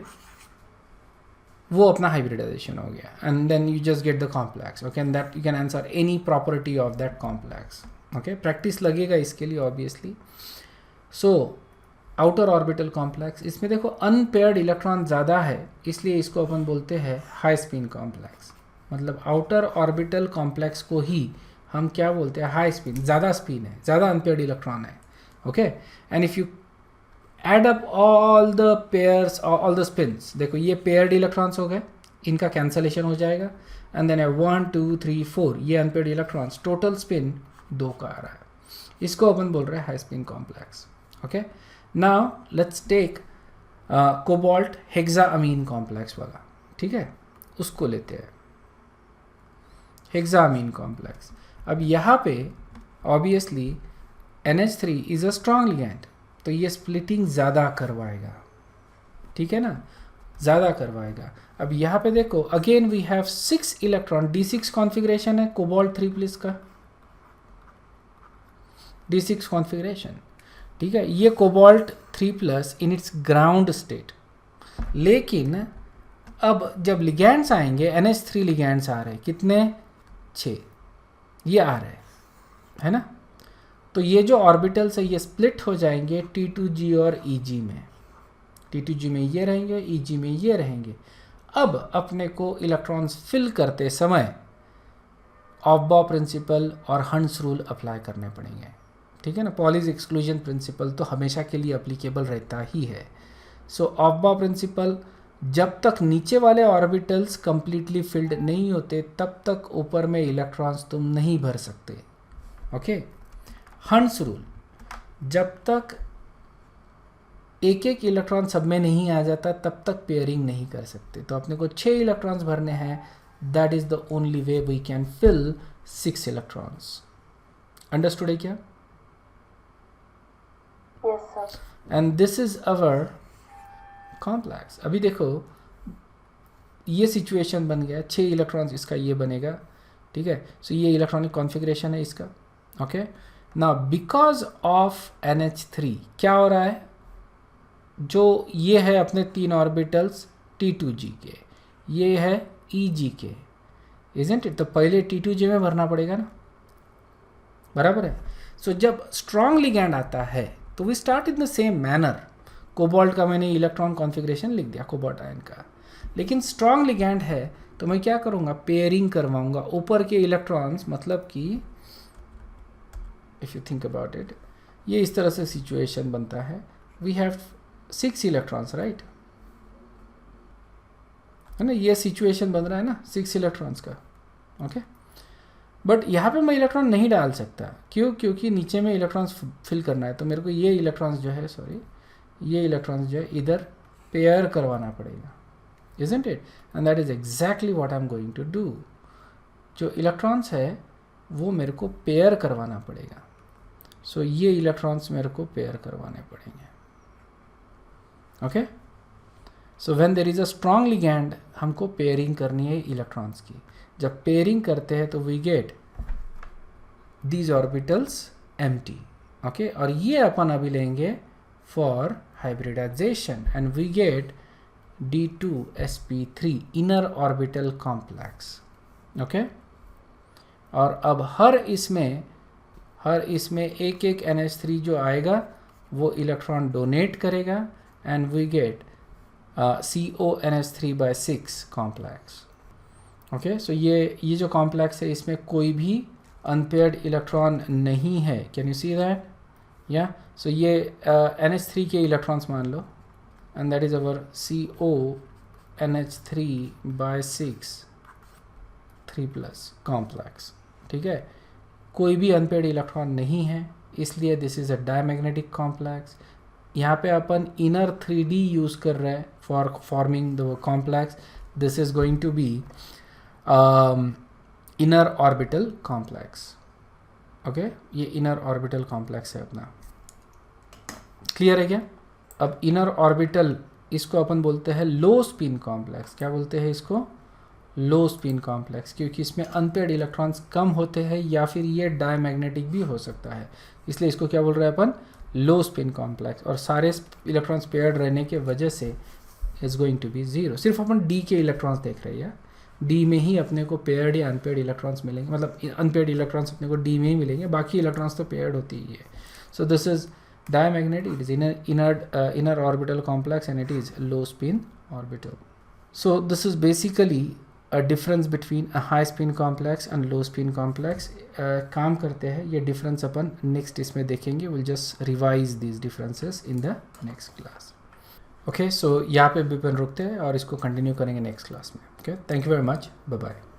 वो अपना हाइब्रिडाइजेशन हो गया. And then you just get the complex. Okay, and that you can answer any property of that complex. Okay, practice लगेगा इसके लिए obviously. So outer orbital complex, इसमें देखो अनपेयर्ड इलेक्ट्रॉन ज़्यादा है, इसलिए इसको अपन बोलते हैं हाई स्पिन कॉम्प्लेक्स। मतलब आउटर ऑर्बिटल कॉम्प्लेक्स को ही हम क्या बोलते हैं, हाई स्पिन, ज़्यादा स्पिन है, ज़्यादा अनपेयर्ड इलेक्ट्रॉन है। Okay, and if you add up all the pairs all the spins, देखो ये पेयर्ड इलेक्ट्रॉन्स हो गए, इनका कैंसलेशन हो जाएगा, एंड देन 1 2 3 4 ये अनपेयर्ड इलेक्ट्रॉन्स, टोटल स्पिन 2 का आ रहा है, इसको अपन बोल रहे हैं high spin complex. Okay, now let's take cobalt hexaammine complex वाला, ठीक है, उसको लेते हैं हेक्साअमीन कॉम्प्लेक्स। अब यहाँ पे obviously NH3 is a strong ligand, तो ये स्प्लिटिंग ज़्यादा करवाएगा, ठीक है ना, ज़्यादा करवाएगा। अब यहाँ पे देखो again we have 6 electron, D6 configuration है कोबाल्ट 3+ का, D6 कॉन्फ़िगरेशन, ठीक है, ये cobalt 3+ in its ground state. लेकिन अब जब लिगैंड्स आएंगे, NH3 लिगैंड्स आ रहे हैं, कितने, 6 ये आ रहे हैं, है ना, तो ये जो ऑर्बिटल्स है ये स्प्लिट हो जाएंगे T2G और EG में, T2G में ये रहेंगे, EG में ये रहेंगे। अब अपने को इलेक्ट्रॉन्स फिल करते समय ऑफ-बॉ प्रिंसिपल और हंस रूल अप्लाई करने पड़ेंगे, ठीक है ना, पॉलीज एक्सक्लूजन प्रिंसिपल तो हमेशा के लिए अप्लीकेबल रहता ही है। सो ऑफ-बॉ प्रिंसिपल, जब तक नीचे वाले ऑर्बिटल्स कंप्लीटली फिल्ड नहीं होते तब तक ऊपर में इलेक्ट्रॉन्स तुम नहीं भर सकते। ओके, हंस रूल, जब तक एक एक इलेक्ट्रॉन सब में नहीं आ जाता तब तक पेयरिंग नहीं कर सकते। तो अपने को 6 इलेक्ट्रॉन्स भरने हैं, that is the only way we can fill 6 electrons. Understood है क्या? Yes, sir. And this is our complex. अभी देखो ये सिचुएशन बन गया, 6 इलेक्ट्रॉन्स इसका ये बनेगा, ठीक है, सो ये इलेक्ट्रॉनिक कॉन्फ़िगरेशन है इसका। Okay, now because of NH3 क्या हो रहा है, जो ये है अपने 3 ऑर्बिटल्स T2G के, ये है EG के, इजंट इट, तो पहले T2G में भरना पड़ेगा ना, बराबर है। सो जब स्ट्रॉन्ग लिगैंड आता है तो we start in the same manner. Cobalt का मैंने इलेक्ट्रॉन कॉन्फ़िगरेशन लिख दिया, कोबाल्ट आयन का, लेकिन स्ट्रॉन्ग लिगैंड है तो मैं क्या करूँगा, पेयरिंग करवाऊँगा ऊपर के इलेक्ट्रॉन्स, मतलब कि if you think about it, ये इस तरह से सिचुएशन बनता है, वी हैव 6 इलेक्ट्रॉन्स, राइट, है ना, ये सिचुएशन बन रहा है ना 6 इलेक्ट्रॉन्स का। ओके, बट यहाँ पे मैं इलेक्ट्रॉन नहीं डाल सकता, क्यों, क्योंकि नीचे में इलेक्ट्रॉन्स फिल करना है, तो मेरे को ये इलेक्ट्रॉन्स जो है, सॉरी, ये इलेक्ट्रॉन्स जो है इधर पेयर करवाना पड़ेगा, isn't it? And that is exactly what I'm going to do. जो इलेक्ट्रॉन्स है वो मेरे को पेयर करवाना पड़ेगा, सो ये इलेक्ट्रॉन्स मेरे को पेयर करवाने पड़ेंगे। Okay, so when there is a strong ligand हमको पेयरिंग करनी है इलेक्ट्रॉन्स की। जब पेयरिंग करते हैं तो we get these orbitals empty. Okay, और ये अपन अभी लेंगे for hybridization and we get D2sp3 inner orbital complex. Okay, और अब हर इसमें एक एक NH3 जो आएगा वो इलेक्ट्रॉन डोनेट करेगा and we get CONH3/6 complex. Okay, so ये जो कॉम्प्लेक्स है इसमें कोई भी अनपेयर्ड इलेक्ट्रॉन नहीं है। Can you see that? या सो ये NH3 के इलेक्ट्रॉन्स मान लो and that is our CONH3/6 3+ complex, ठीक है, कोई भी अनपेयर्ड इलेक्ट्रॉन नहीं है, इसलिए this is a diamagnetic complex. यहाँ पे अपन इनर 3D यूज़ कर रहे हैं for forming the complex. This is going to be inner orbital complex. Okay, ये इनर ऑर्बिटल कॉम्प्लेक्स है अपना, क्लियर है क्या? अब इनर ऑर्बिटल, इसको अपन बोलते हैं लो स्पिन कॉम्प्लेक्स। क्या बोलते हैं इसको? लो स्पिन कॉम्प्लेक्स, क्योंकि इसमें अनपेयर्ड इलेक्ट्रॉन्स कम होते हैं या फिर ये डायमैग्नेटिक भी हो सकता है, इसलिए इसको क्या बोल रहे हैं अपन? लो स्पिन कॉम्प्लेक्स। और सारे इलेक्ट्रॉन्स पेयर्ड रहने के वजह से इज गोइंग टू बी 0। सिर्फ अपन डी के इलेक्ट्रॉन्स देख रहे हैं, डी में ही अपने को पेयर्ड या अनपेयर्ड इलेक्ट्रॉन्स मिलेंगे, मतलब अनपेयर्ड इलेक्ट्रॉन्स अपने को डी में ही मिलेंगे, बाकी इलेक्ट्रॉन्स तो पेयर्ड होती ही है। सो this is Diamagnet, it is inner orbital complex and it is low spin orbital. So this is basically a difference between a high spin complex and low spin complex. काम करते हैं ये difference अपन next इसमें देखेंगे. We'll just revise these differences in the next class. Okay, so यहाँ पे भी अपन रुकते हैं और इसको continue करेंगे next class में. Okay, thank you very much. Bye bye.